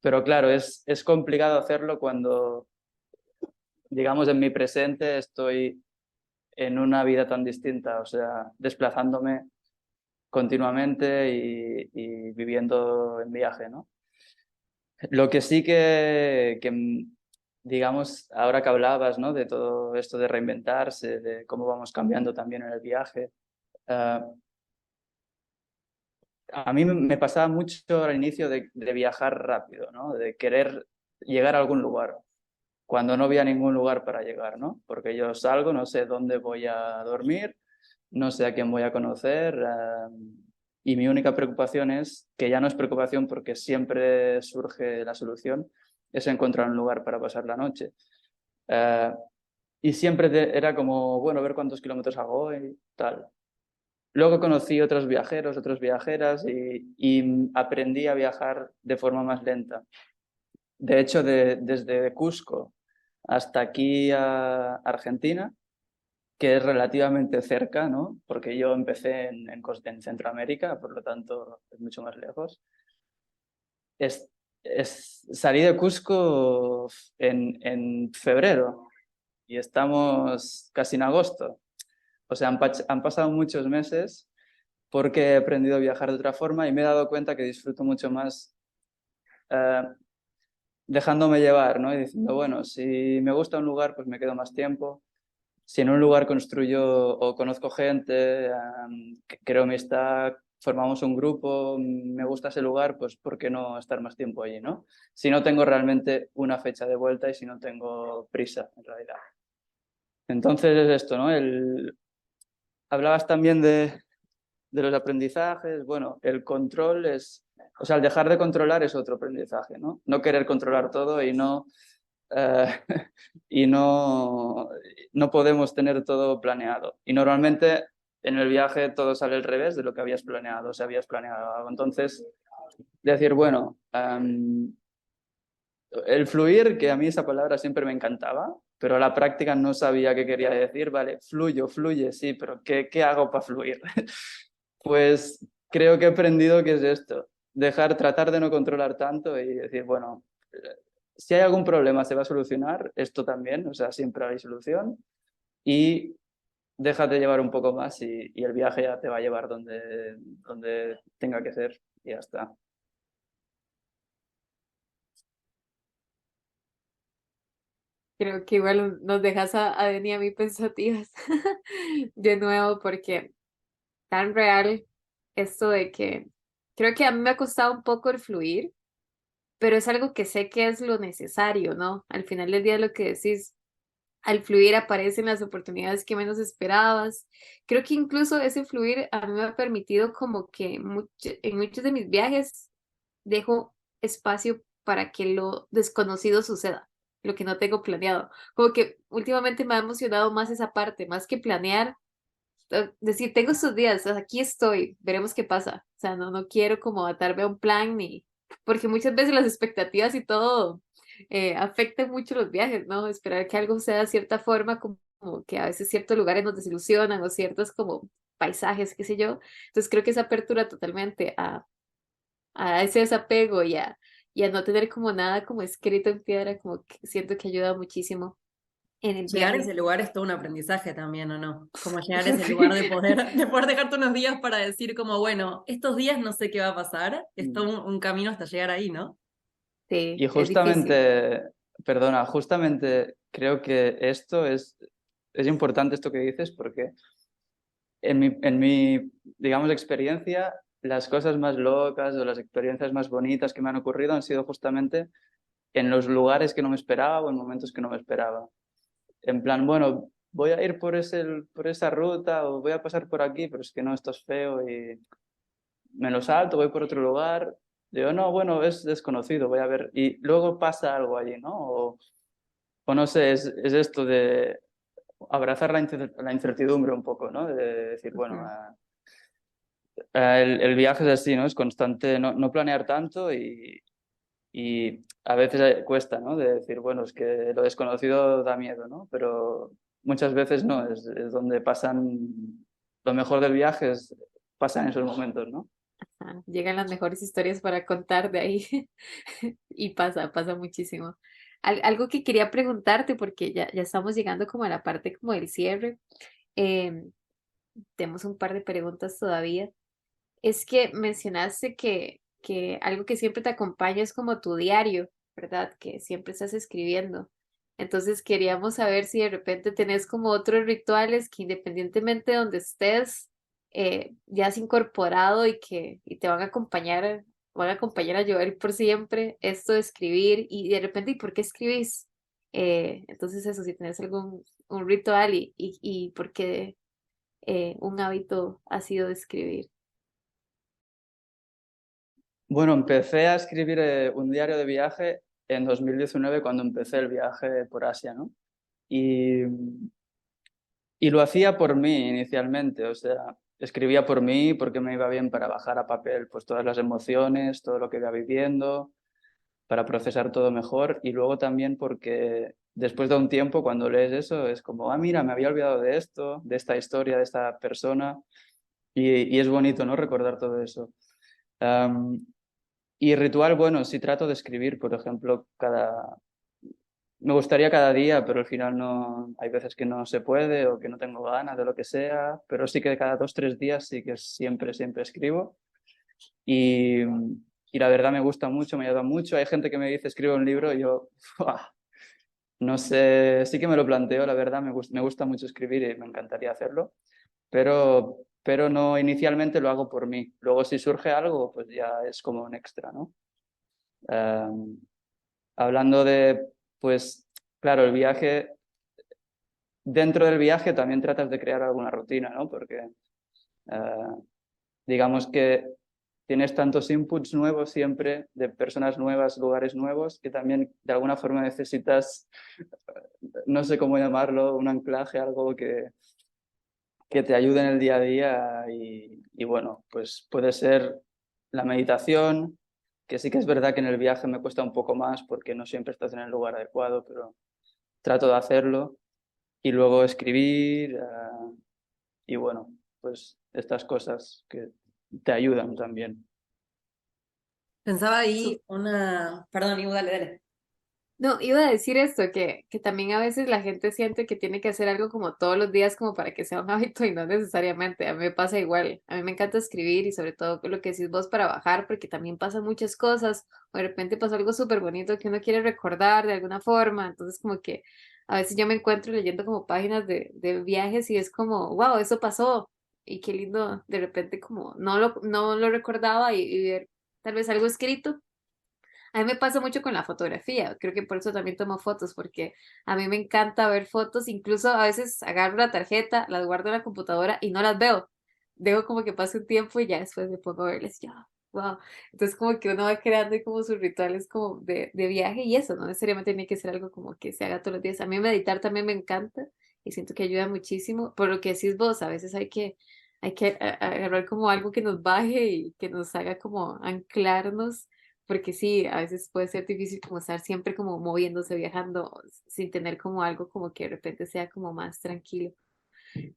Pero claro, es complicado hacerlo cuando, digamos, en mi presente estoy en una vida tan distinta, o sea, desplazándome continuamente y viviendo en viaje, ¿no? Lo que sí digamos, ahora que hablabas, ¿no? De todo esto de reinventarse, de cómo vamos cambiando también en el viaje, a mí me pasaba mucho al inicio de viajar rápido, ¿no? De querer llegar a algún lugar, cuando no había ningún lugar para llegar, ¿no? Porque yo salgo, no sé dónde voy a dormir, no sé a quién voy a conocer, y mi única preocupación es, que ya no es preocupación porque siempre surge la solución, es encontrar un lugar para pasar la noche. Eh, y siempre era como, bueno, ver cuántos kilómetros hago y tal. Luego conocí otros viajeros, otras viajeras y aprendí a viajar de forma más lenta. De hecho, desde Cusco hasta aquí a Argentina, que es relativamente cerca, ¿no? Porque yo empecé en Centroamérica, por lo tanto es mucho más lejos. Es, Salí de Cusco en febrero y estamos casi en agosto. O sea, han pasado muchos meses porque he aprendido a viajar de otra forma y me he dado cuenta que disfruto mucho más eh, dejándome llevar, ¿no? Y diciendo, bueno, si me gusta un lugar, pues me quedo más tiempo. Si en un lugar construyo o conozco gente, creo amistad, formamos un grupo, me gusta ese lugar, pues ¿por qué no estar más tiempo allí, ¿no? Si no tengo realmente una fecha de vuelta y si no tengo prisa, en realidad. Entonces es esto, ¿no? Hablabas también de los aprendizajes. Bueno, el control es, o sea, el dejar de controlar es otro aprendizaje, ¿no? No querer controlar todo eh, y no podemos tener todo planeado. Y normalmente en el viaje todo sale al revés de lo que habías planeado, o sea, habías planeado algo. Entonces, decir, bueno, el fluir, que a mí esa palabra siempre me encantaba, pero a la práctica no sabía qué quería decir, vale, fluye, sí, pero ¿qué hago para fluir? Pues creo que he aprendido que es esto, tratar de no controlar tanto y decir, bueno, si hay algún problema se va a solucionar, esto también, o sea, siempre hay solución y déjate llevar un poco más y el viaje ya te va a llevar donde tenga que ser y ya está. Creo que igual nos dejas a Dani y a mí pensativas de nuevo porque tan real esto de que creo que a mí me ha costado un poco el fluir, pero es algo que sé que es lo necesario, ¿no? Al final del día lo que decís, al fluir aparecen las oportunidades que menos esperabas. Creo que incluso ese fluir a mí me ha permitido como que en muchos de mis viajes dejo espacio para que lo desconocido suceda, lo que no tengo planeado. Como que últimamente me ha emocionado más esa parte, más que planear, decir, tengo estos días, aquí estoy, veremos qué pasa. O sea, no quiero como atarme a un plan ni, porque muchas veces las expectativas y todo afectan mucho los viajes, ¿no? Esperar que algo sea de cierta forma, como que a veces ciertos lugares nos desilusionan o ciertos como paisajes, qué sé yo. Entonces creo que esa apertura totalmente a ese desapego y a no tener como nada como escrito en piedra, como que siento que ayuda muchísimo en el Llegar a viaje. ese lugar es todo un aprendizaje también, ¿o no? Como llegar a ese lugar de poder dejarte unos días para decir como, bueno, estos días no sé qué va a pasar, es todo un camino hasta llegar ahí, ¿no? Sí, Y es difícil. justamente creo que es importante esto que dices porque digamos, experiencia, las cosas más locas o las experiencias más bonitas que me han ocurrido han sido justamente en los lugares que no me esperaba o en momentos que no me esperaba. En plan, bueno, voy a ir por esa ruta o voy a pasar por aquí, pero es que no, esto es feo y me lo salto, voy por otro lugar, digo, no, bueno, es desconocido, voy a ver, y luego pasa algo allí, ¿no? O no sé, es esto de abrazar la incertidumbre un poco, ¿no? De decir, bueno, Ujú. el viaje es así, ¿no? Es constante, no planear tanto y a veces cuesta, ¿no? De decir, bueno, es que lo desconocido da miedo, ¿no? Pero muchas veces no, es donde pasan, lo mejor del viaje pasa en esos momentos, ¿no? Llegan las mejores historias para contar de ahí y pasa muchísimo. Algo que quería preguntarte, porque ya estamos llegando como a la parte como del cierre, em, tenemos un par de preguntas todavía. Es que mencionaste que algo que siempre te acompaña es como tu diario, ¿verdad? Que siempre estás escribiendo. Entonces queríamos saber si de repente tenés como otros rituales que independientemente de donde estés, ya has incorporado y te van a acompañar a Joel por siempre, esto de escribir y de repente, ¿y por qué escribís? Entonces eso, si tenés algún un ritual y por qué un hábito ha sido de escribir. Bueno, empecé a escribir un diario de viaje en 2019 cuando empecé el viaje por Asia, ¿no? Y, y lo hacía por mí inicialmente, o sea, escribía por mí porque me iba bien para bajar a papel pues todas las emociones, todo lo que iba viviendo, para procesar todo mejor y luego también porque después de un tiempo cuando lees eso es como, ah, mira, me había olvidado de esto, de esta historia, de esta persona y es bonito, ¿no? Recordar todo eso. Am, y ritual, bueno, sí trato de escribir, por ejemplo, me gustaría cada día, pero al final no, hay veces que no se puede o que no tengo ganas de lo que sea, pero sí que cada 2, 3 días sí que siempre escribo y, y la verdad me gusta mucho, me ayuda mucho. Hay gente que me dice escribe un libro y yo, ¡fua! No sé, sí que me lo planteo, la verdad me gusta mucho escribir y me encantaría hacerlo, pero no, inicialmente lo hago por mí. Luego si surge algo, pues ya es como un extra, ¿no? Um, Hablando de, pues, claro, el viaje, dentro del viaje también tratas de crear alguna rutina, ¿no? Porque eh, digamos que tienes tantos inputs nuevos siempre, de personas nuevas, lugares nuevos, que también de alguna forma necesitas, no sé cómo llamarlo, un anclaje, algo que te ayude en el día a día y bueno, pues puede ser la meditación, que sí que es verdad que en el viaje me cuesta un poco más porque no siempre estás en el lugar adecuado, pero trato de hacerlo. Y luego escribir y bueno, pues estas cosas que te ayudan también. Pensaba ahí una... Perdón, Ibu, dale, dale. No, iba a decir esto, que también a veces la gente siente que tiene que hacer algo como todos los días como para que sea un hábito y no necesariamente. A mí me pasa igual. A mí me encanta escribir y sobre todo lo que decís vos para bajar, porque también pasan muchas cosas o de repente pasó algo súper bonito que uno quiere recordar de alguna forma. Entonces como que a veces yo me encuentro leyendo como páginas de viajes y es como, wow, eso pasó y qué lindo de repente como no lo recordaba y ver tal vez algo escrito. A mí me pasa mucho con la fotografía, creo que por eso también tomo fotos, porque a mí me encanta ver fotos, incluso a veces agarro la tarjeta, las guardo en la computadora y no las veo. Dejo como que pase un tiempo y ya después me pongo a verles, ya, wow. Entonces como que uno va creando como sus rituales como de viaje y eso, no necesariamente tiene que ser algo como que se haga todos los días. A mí meditar también me encanta y siento que ayuda muchísimo. Por lo que decís vos, a veces hay que agarrar como algo que nos baje y que nos haga como anclarnos porque sí, a veces puede ser difícil como estar siempre como moviéndose, viajando, sin tener como algo como que de repente sea como más tranquilo.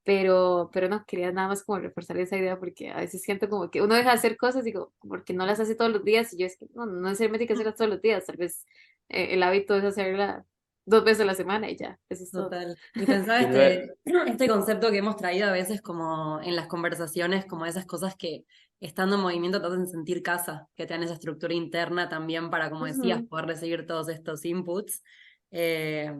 Pero no, quería nada más como reforzar esa idea porque a veces siento como que uno deja de hacer cosas, digo, porque no las hace todos los días y yo es que no necesariamente hay que hacerlas todos los días, tal vez el hábito es hacerla 2 veces a la semana y ya, eso es todo. Total. Y pensaba Y luego, este concepto que hemos traído a veces como en las conversaciones, como esas cosas que estando en movimiento te hacen sentir casa, que te dan esa estructura interna también para, como decías, Ujú. poder recibir todos estos inputs. Eh,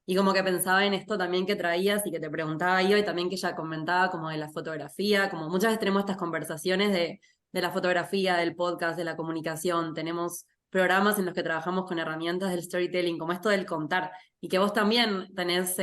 y como que pensaba en esto también que traías y que te preguntaba yo y también que ella comentaba como de la fotografía, como muchas veces tenemos estas conversaciones de la fotografía, del podcast, de la comunicación, tenemos programas en los que trabajamos con herramientas del storytelling, como esto del contar y que vos también tenés,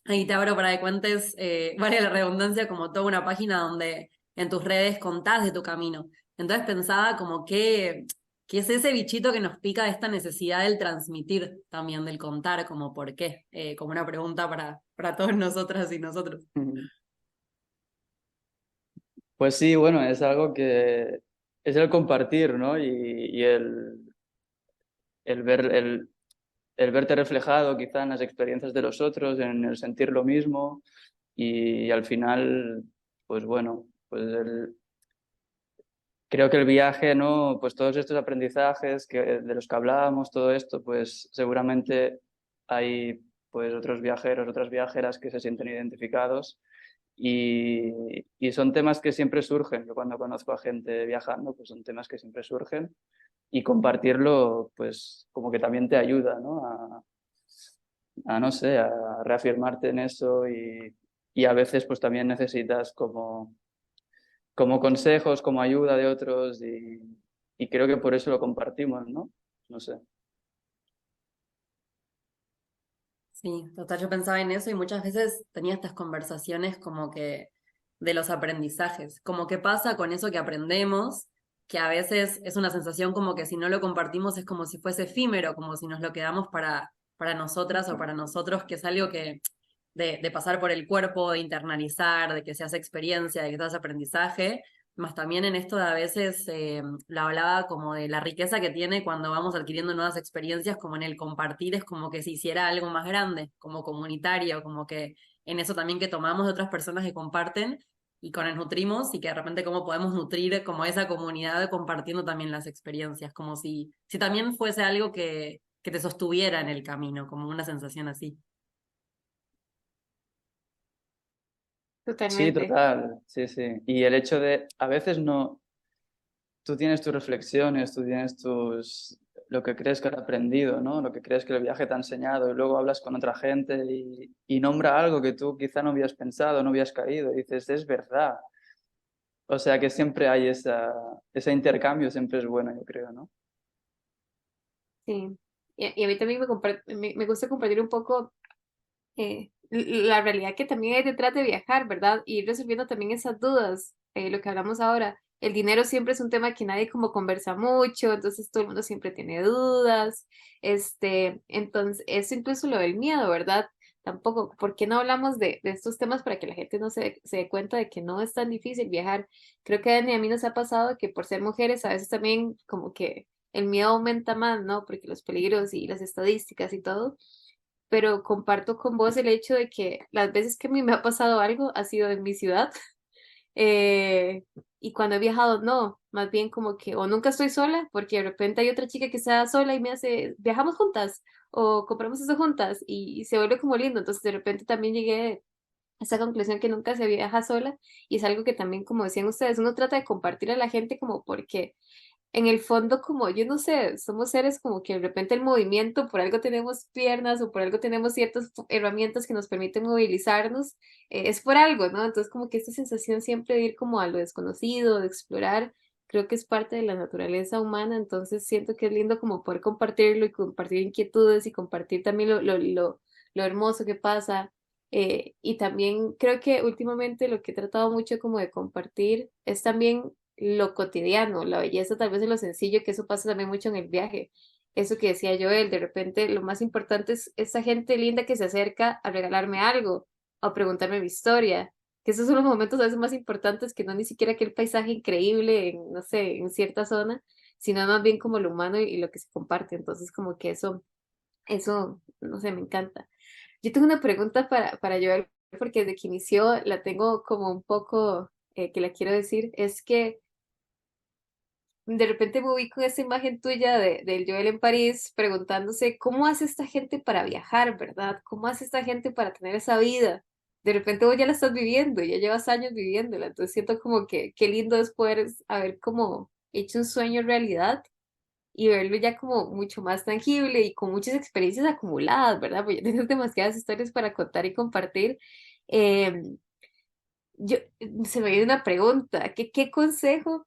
ahí te abro para que cuentes, vale la redundancia, como toda una página donde en tus redes contás de tu camino. Entonces pensaba como que es ese bichito que nos pica de esta necesidad del transmitir también, del contar, como por qué, como una pregunta para todos nosotras y nosotros. Pues sí, bueno, es algo que es el compartir, ¿no? Y el ver, el verte reflejado quizá en las experiencias de los otros, en el sentir lo mismo y al final, pues bueno, creo que el viaje, ¿no? Pues todos estos aprendizajes de los que hablábamos, todo esto, pues seguramente hay pues otros viajeros, otras viajeras que se sienten identificados y son temas que siempre surgen. Yo cuando conozco a gente viajando, pues son temas que siempre surgen y compartirlo, pues como que también te ayuda, ¿no? A no sé, a reafirmarte en eso y a veces pues también necesitas como consejos, como ayuda de otros y creo que por eso lo compartimos, ¿no? No sé. Sí, total, yo pensaba en eso y muchas veces tenía estas conversaciones como que de los aprendizajes, como que pasa con eso que aprendemos, que a veces es una sensación como que si no lo compartimos es como si fuese efímero, como si nos lo quedamos para nosotras o para nosotros, que es algo que de pasar por el cuerpo, de internalizar, de que se hace experiencia, de que se hace aprendizaje, más también en esto de a veces lo hablaba como de la riqueza que tiene cuando vamos adquiriendo nuevas experiencias, como en el compartir, es como que se hiciera algo más grande, como comunitario, como que en eso también que tomamos de otras personas que comparten y con el nutrimos y que de repente cómo podemos nutrir como esa comunidad compartiendo también las experiencias, como si también fuese algo que te sostuviera en el camino, como una sensación así. Sí, Totalmente. total, sí, sí. Y el hecho de, a veces no, tú tienes tus reflexiones, tú tienes lo que crees que has aprendido, ¿no? Lo que crees que el viaje te ha enseñado y luego hablas con otra gente y nombra algo que tú quizá no habías pensado, no habías caído y dices, es verdad. O sea que siempre hay ese intercambio, siempre es bueno, yo creo, ¿no? Sí. Y a mí también me gusta compartir un poco la realidad que también hay detrás de viajar, ¿verdad? Y ir resolviendo también esas dudas, lo que hablamos ahora. El dinero siempre es un tema que nadie como conversa mucho, entonces todo el mundo siempre tiene dudas. Entonces, eso incluso lo del miedo, ¿verdad? Tampoco, ¿por qué no hablamos de estos temas para que la gente no se dé cuenta de que no es tan difícil viajar? Creo que a Dani y a mí nos ha pasado que por ser mujeres a veces también como que el miedo aumenta más, ¿no? Porque los peligros y las estadísticas y todo, pero comparto con vos el hecho de que las veces que a mí me ha pasado algo ha sido en mi ciudad, eh, y cuando he viajado no, más bien como que o nunca estoy sola porque de repente hay otra chica que está sola y me hace, viajamos juntas o compramos eso juntas y se vuelve como lindo, entonces de repente también llegué a esa conclusión que nunca se viaja sola y es algo que también como decían ustedes, uno trata de compartir a la gente como porque en el fondo, como yo no sé, somos seres como que de repente el movimiento, por algo tenemos piernas o por algo tenemos ciertas herramientas que nos permiten movilizarnos, es por algo, ¿no? Entonces, como que esta sensación siempre de ir como a lo desconocido, de explorar, creo que es parte de la naturaleza humana, entonces siento que es lindo como poder compartirlo y compartir inquietudes y compartir también lo hermoso que pasa. Y también creo que últimamente lo que he tratado mucho como de compartir es también lo cotidiano, la belleza tal vez en lo sencillo, que eso pasa también mucho en el viaje. Eso que decía Joel, de repente lo más importante es esa gente linda que se acerca a regalarme algo, a preguntarme mi historia, que esos son los momentos a veces más importantes que no ni siquiera aquel paisaje increíble en, no sé, en cierta zona, sino más bien como lo humano y lo que se comparte. Entonces como que eso, no sé, me encanta. Yo tengo una pregunta para Joel, porque desde que inició la tengo como un poco, que la quiero decir, es que de repente me ubico en esa imagen tuya del Joel en París preguntándose cómo hace esta gente para viajar, ¿verdad? ¿Cómo hace esta gente para tener esa vida? De repente vos ya la estás viviendo, ya llevas años viviéndola, entonces siento como que qué lindo es poder haber como hecho un sueño realidad y verlo ya como mucho más tangible y con muchas experiencias acumuladas, ¿verdad? Porque ya tienes demasiadas historias para contar y compartir. Em, yo, Se me viene una pregunta, ¿qué consejo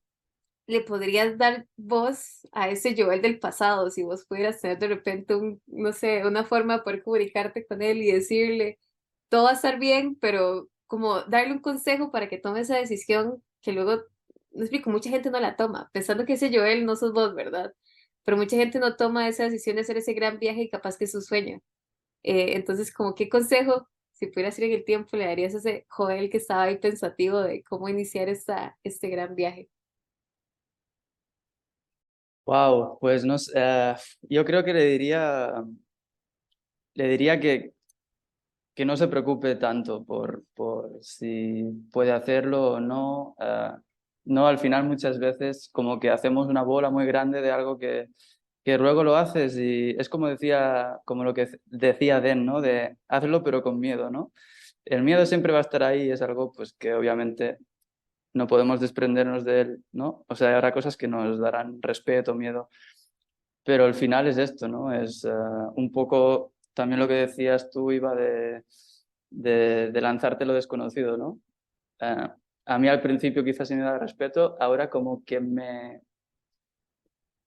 le podrías dar vos a ese Joel del pasado, si vos pudieras tener de repente no sé, una forma de poder comunicarte con él y decirle, todo va a estar bien, pero como darle un consejo para que tome esa decisión que luego, no explico, mucha gente no la toma, pensando que ese Joel no sos vos, ¿verdad? Pero mucha gente no toma esa decisión de hacer ese gran viaje y capaz que es su sueño. Entonces, como qué consejo, si pudieras ir en el tiempo, le darías a ese Joel que estaba ahí pensativo de cómo iniciar este gran viaje? Wow, pues no sé, yo creo que le diría que no se preocupe tanto por si puede hacerlo o no. No, al final muchas veces como que hacemos una bola muy grande de algo que luego lo haces y es como decía, como lo que decía Den, ¿no? De hazlo pero con miedo, ¿no? El miedo siempre va a estar ahí y es algo pues que obviamente no podemos desprendernos de él, ¿no? O sea, habrá cosas que nos darán respeto, miedo, pero al final es esto, ¿no? Es un poco también lo que decías tú, iba de lanzarte lo desconocido, ¿no? Eh, a mí al principio quizás sí me da respeto, ahora como que me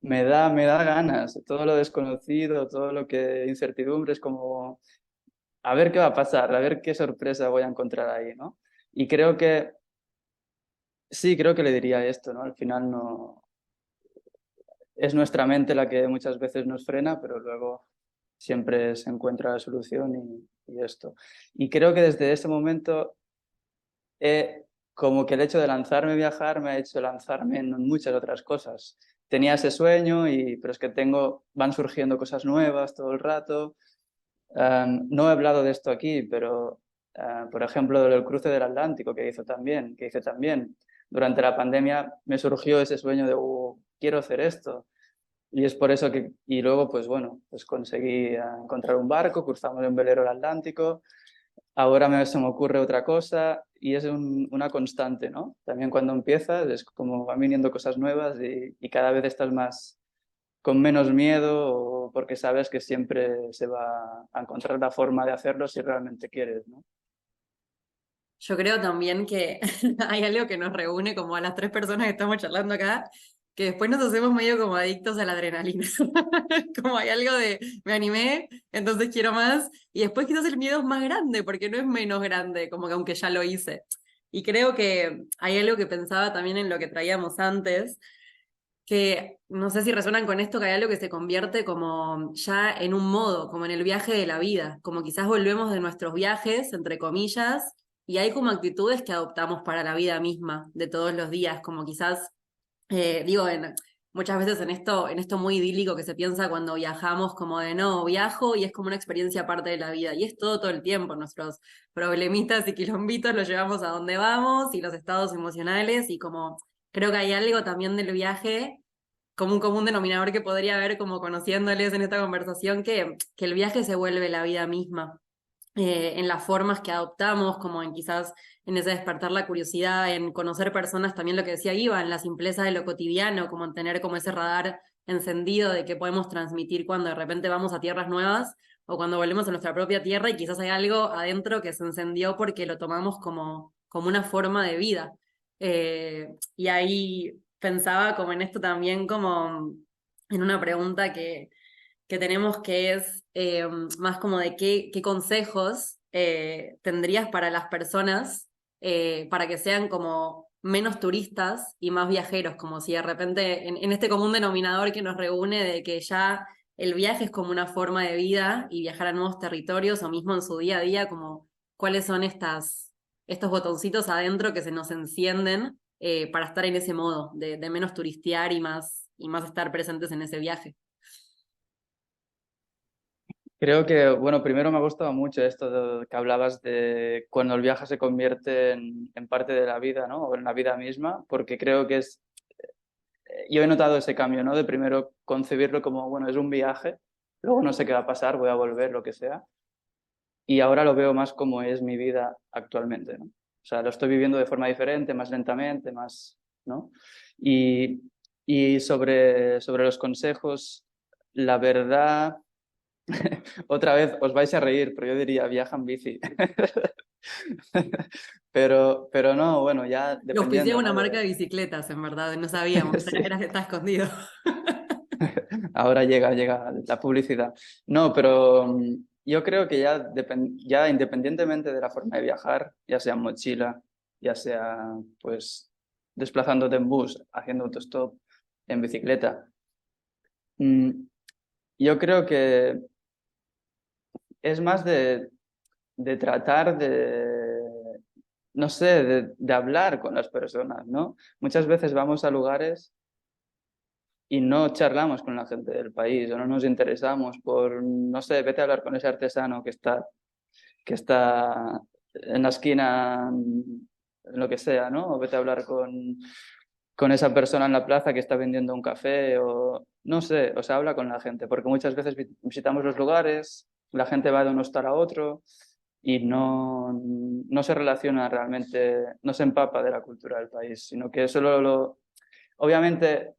da ganas, todo lo desconocido, todo lo que incertidumbre, es como a ver qué va a pasar, a ver qué sorpresa voy a encontrar ahí, ¿no? Y creo que sí, creo que le diría esto, ¿no? Al final no es nuestra mente la que muchas veces nos frena, pero luego siempre se encuentra la solución y esto. Y creo que desde ese momento como que el hecho de lanzarme a viajar me ha hecho lanzarme en muchas otras cosas. Tenía ese sueño, pero es que van surgiendo cosas nuevas todo el rato. No he hablado de esto aquí, pero por ejemplo, del cruce del Atlántico que hice también. Durante la pandemia me surgió ese sueño de, quiero hacer esto. Y es por eso y luego, pues bueno, pues conseguí encontrar un barco, cruzamos en velero el Atlántico. Ahora se me ocurre otra cosa y es una constante, ¿no? También cuando empiezas es como van viniendo cosas nuevas y cada vez estás más con menos miedo porque sabes que siempre se va a encontrar la forma de hacerlo si realmente quieres, ¿no? Yo creo también que hay algo que nos reúne como a las tres personas que estamos charlando acá, que después nos hacemos medio como adictos a la adrenalina. Como hay algo de me animé, entonces quiero más, y después quizás el miedo es más grande, porque no es menos grande, como que aunque ya lo hice. Y creo que hay algo que pensaba también en lo que traíamos antes, que no sé si resuenan con esto, que hay algo que se convierte como ya en un modo, como en el viaje de la vida, como quizás volvemos de nuestros viajes, entre comillas, y hay como actitudes que adoptamos para la vida misma de todos los días, como quizás, digo, muchas veces en esto muy idílico que se piensa cuando viajamos, como de no, viajo y es como una experiencia aparte de la vida, y es todo el tiempo, nuestros problemitas y quilombitos los llevamos a donde vamos y los estados emocionales y como creo que hay algo también del viaje como un común denominador que podría haber como conociéndoles en esta conversación, que el viaje se vuelve la vida misma, en las formas que adoptamos, como en quizás en ese despertar la curiosidad, en conocer personas, también lo que decía Iva, en la simpleza de lo cotidiano, como en tener como ese radar encendido de que podemos transmitir cuando de repente vamos a tierras nuevas o cuando volvemos a nuestra propia tierra y quizás hay algo adentro que se encendió porque lo tomamos como una forma de vida. Y ahí pensaba como en esto también, como en una pregunta que tenemos que es más como de qué consejos tendrías para las personas para que sean como menos turistas y más viajeros, como si de repente en este común denominador que nos reúne de que ya el viaje es como una forma de vida y viajar a nuevos territorios o mismo en su día a día, como cuáles son estos botoncitos adentro que se nos encienden para estar en ese modo de menos turistear y más estar presentes en ese viaje. Creo que, bueno, primero me ha gustado mucho esto que hablabas de cuando el viaje se convierte en parte de la vida, ¿no? O en la vida misma, porque creo que yo he notado ese cambio, ¿no? De primero concebirlo como, bueno, es un viaje, luego no sé qué va a pasar, voy a volver, lo que sea, y ahora lo veo más como es mi vida actualmente, ¿no? O sea, lo estoy viviendo de forma diferente, más lentamente, más, ¿no? Y, y sobre los consejos, la verdad, otra vez os vais a reír, pero yo diría viaja en bici. Pero no, bueno, ya Lo auspicia dependiendo, una ¿no? marca de bicicletas, en verdad, no sabíamos, Sí. está escondido. Ahora llega la publicidad. No, pero yo creo que ya independientemente de la forma de viajar, ya sea en mochila, ya sea pues desplazándote en bus, haciendo autostop, en bicicleta. Mm, Yo creo que es más de tratar no sé, de hablar con las personas, ¿no? Muchas veces vamos a lugares y no charlamos con la gente del país o no nos interesamos por, no sé, vete a hablar con ese artesano que está en la esquina, en lo que sea, ¿no? O vete a hablar con esa persona en la plaza que está vendiendo un café o no sé, o sea, habla con la gente, porque muchas veces visitamos los lugares, la gente va de un hostal a otro y no se relaciona realmente, no se empapa de la cultura del país, sino que solo Obviamente,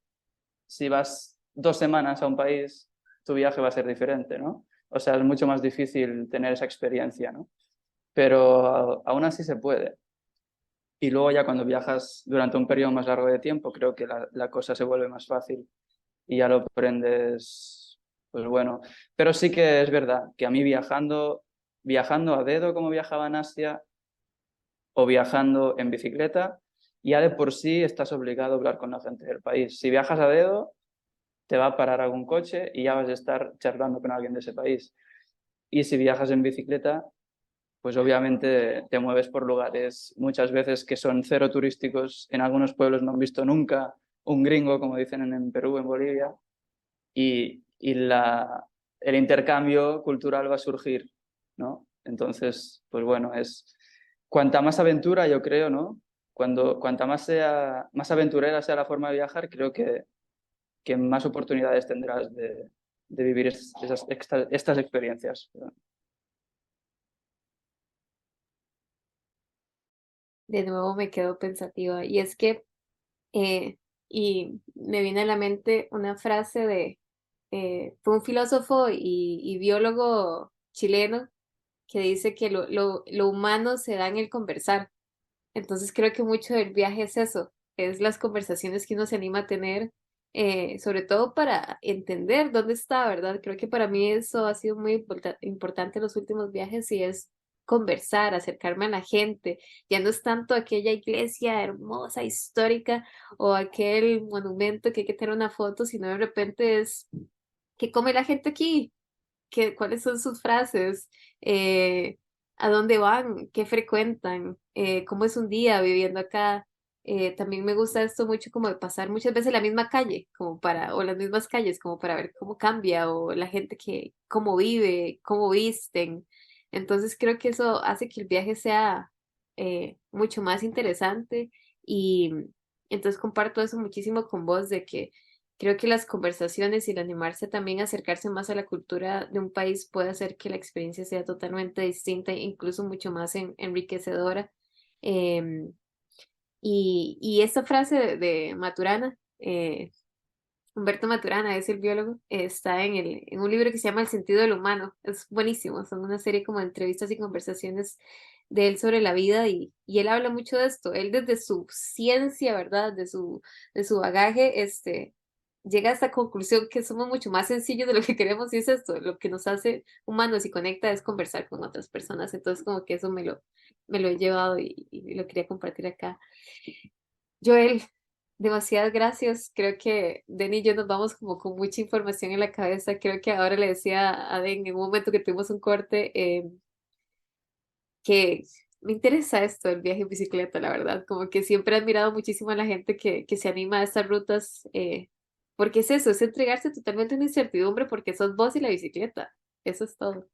si vas 2 semanas a un país, tu viaje va a ser diferente, ¿no? O sea, es mucho más difícil tener esa experiencia, ¿no? Pero aún así se puede. Y luego ya cuando viajas durante un periodo más largo de tiempo, creo que la cosa se vuelve más fácil y ya lo aprendes, pues bueno. Pero sí que es verdad que a mí viajando a dedo como viajaba en Asia o viajando en bicicleta, ya de por sí estás obligado a hablar con la gente del país. Si viajas a dedo, te va a parar algún coche y ya vas a estar charlando con alguien de ese país. Y si viajas en bicicleta, pues obviamente te mueves por lugares muchas veces que son cero turísticos. En algunos pueblos no han visto nunca un gringo, como dicen en Perú, en Bolivia, y el intercambio cultural va a surgir, ¿no? Entonces, pues bueno, cuanta más aventura, yo creo, ¿no? Cuanta más aventurera sea la forma de viajar, creo que más oportunidades tendrás de vivir estas experiencias. De nuevo me quedo pensativa. Y es que, eh, y me viene a la mente una frase fue un filósofo y biólogo chileno que dice que lo humano se da en el conversar. Entonces creo que mucho del viaje es eso, es las conversaciones que uno se anima a tener, sobre todo para entender dónde está, ¿verdad? Creo que para mí eso ha sido muy importante en los últimos viajes y es conversar, acercarme a la gente. Ya no es tanto aquella iglesia hermosa, histórica o aquel monumento que hay que tener una foto, sino de repente es qué come la gente aquí, cuáles son sus frases, a dónde van, qué frecuentan, cómo es un día viviendo acá. También me gusta esto mucho como de pasar muchas veces la misma calle, o las mismas calles, como para ver cómo cambia, o la gente cómo vive, cómo visten. Entonces creo que eso hace que el viaje sea mucho más interesante y entonces comparto eso muchísimo con vos de que creo que las conversaciones y el animarse también a acercarse más a la cultura de un país puede hacer que la experiencia sea totalmente distinta, incluso mucho más enriquecedora. Em, y esta frase de Maturana, Humberto Maturana es el biólogo, está en un libro que se llama El sentido del humano. Es buenísimo, son una serie como de entrevistas y conversaciones de él sobre la vida y él habla mucho de esto. Él desde su ciencia, ¿verdad? De su bagaje, llega a esta conclusión que somos mucho más sencillos de lo que queremos y es esto, lo que nos hace humanos y conecta es conversar con otras personas. Entonces como que eso me lo he llevado y lo quería compartir acá. Joel, demasiadas gracias. Creo que Den y yo nos vamos como con mucha información en la cabeza. Creo que ahora le decía a Den en un momento que tuvimos un corte que me interesa esto del viaje en bicicleta, la verdad. Como que siempre he admirado muchísimo a la gente que se anima a estas rutas, porque es eso, es entregarse totalmente a una incertidumbre porque sos vos y la bicicleta. Eso es todo.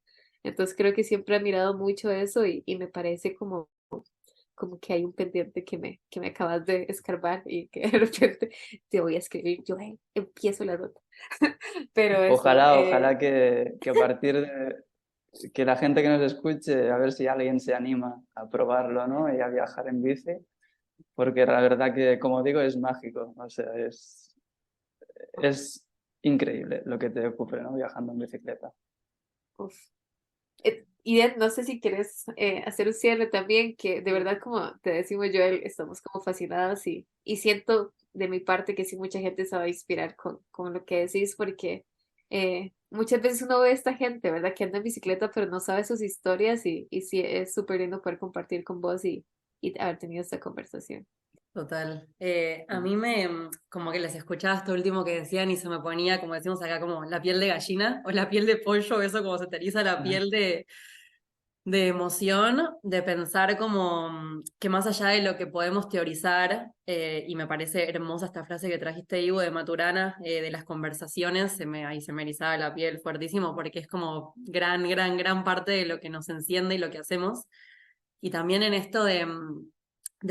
Entonces creo que siempre he admirado mucho eso y me parece como que hay un pendiente que me acabas de escarbar y que de repente te voy a escribir, yo empiezo la ruta. Pero eso, Ojalá que a partir de que la gente que nos escuche, a ver si alguien se anima a probarlo, ¿no? Y a viajar en bici, porque la verdad que, como digo, es mágico, o sea, es increíble lo que te ocurre, ¿no? Viajando en bicicleta. uf. Y no sé si quieres hacer un cierre también, que de verdad, como te decimos, Joel, estamos como fascinados y siento de mi parte que sí mucha gente se va a inspirar con lo que decís, porque muchas veces uno ve a esta gente, ¿verdad? Que anda en bicicleta, pero no sabe sus historias y sí es súper lindo poder compartir con vos y haber tenido esta conversación. Total. A mí como que les escuchaba esto último que decían y se me ponía, como decimos acá, como la piel de gallina o la piel de pollo, eso como se te eriza la Ah, piel de emoción, de pensar como que más allá de lo que podemos teorizar, y me parece hermosa esta frase que trajiste, Ivo, de Maturana, de las conversaciones, ahí se me erizaba la piel fuertísimo porque es como gran, gran, gran parte de lo que nos enciende y lo que hacemos. Y también en esto de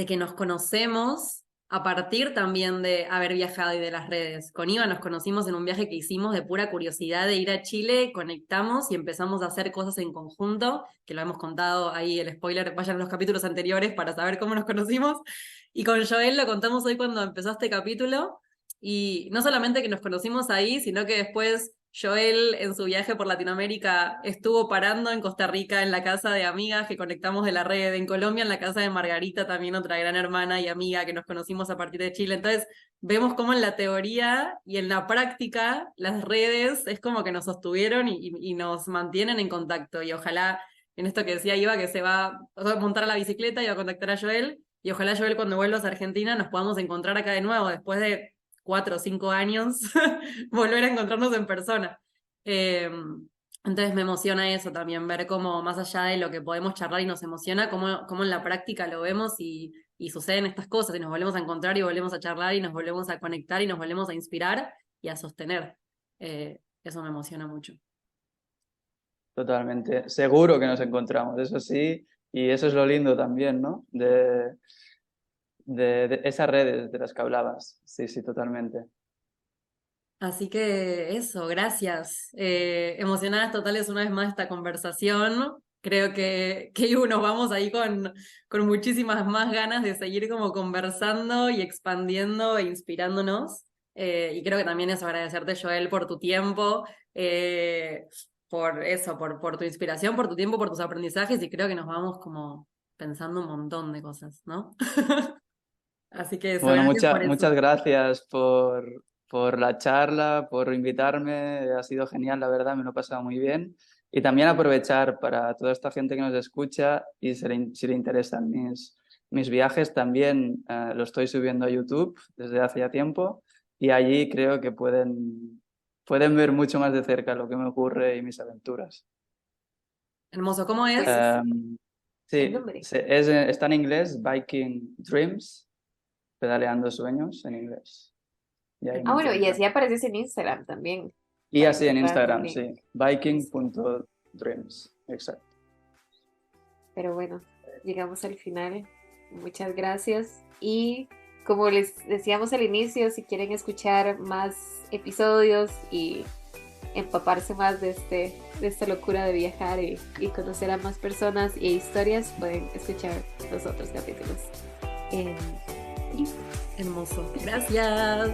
que nos conocemos a partir también de haber viajado y de las redes. Con Iva nos conocimos en un viaje que hicimos de pura curiosidad de ir a Chile, conectamos y empezamos a hacer cosas en conjunto, que lo hemos contado ahí, el spoiler, vayan a los capítulos anteriores para saber cómo nos conocimos. Y con Joel lo contamos hoy cuando empezó este capítulo. Y no solamente que nos conocimos ahí, sino que después Joel en su viaje por Latinoamérica estuvo parando en Costa Rica en la casa de amigas que conectamos de la red, en Colombia en la casa de Margarita, también otra gran hermana y amiga que nos conocimos a partir de Chile. Entonces vemos cómo en la teoría y en la práctica las redes es como que nos sostuvieron y nos mantienen en contacto. Y ojalá, en esto que decía Iva, que se va a montar a la bicicleta y va a contactar a Joel, y ojalá Joel cuando vuelvas a Argentina nos podamos encontrar acá de nuevo después de 4 o 5 años volver a encontrarnos en persona. Entonces me emociona eso también, ver cómo más allá de lo que podemos charlar y nos emociona, cómo en la práctica lo vemos y suceden estas cosas y nos volvemos a encontrar y volvemos a charlar y nos volvemos a conectar y nos volvemos a inspirar y a sostener. Eso me emociona mucho. totalmente. Seguro que nos encontramos, eso sí, y eso es lo lindo también, ¿no? De esas redes de las que hablabas. Sí, sí, totalmente. Así que eso, gracias. Emocionadas totales una vez más esta conversación. Creo que nos vamos ahí con muchísimas más ganas de seguir como conversando y expandiendo e inspirándonos. Y creo que también es agradecerte, Joel, por tu tiempo, por eso, por tu inspiración, por tu tiempo, por tus aprendizajes y creo que nos vamos como pensando un montón de cosas, ¿no? Así que eso, Bueno, gracias por eso. muchas gracias por la charla, por invitarme. Ha sido genial, la verdad, me lo he pasado muy bien. Y también aprovechar para toda esta gente que nos escucha y si le interesan mis viajes, también lo estoy subiendo a YouTube desde hace ya tiempo y allí creo que pueden ver mucho más de cerca lo que me ocurre y mis aventuras. Hermoso, ¿cómo es? Buenísimo. El Sí, nombre. está en inglés, Biking Dreams, pedaleando sueños en inglés. Y ahí me Bueno, y encuentran. así apareces en Instagram también, Y para que así te en puedan Instagram, seguir. sí. Listo. Biking.dreams. Exacto. Pero bueno, llegamos al final. Muchas gracias. Y como les decíamos al inicio, si quieren escuchar más episodios y empaparse más de esta locura de viajar y conocer a más personas e historias, pueden escuchar los otros capítulos. Y Hermoso. Gracias.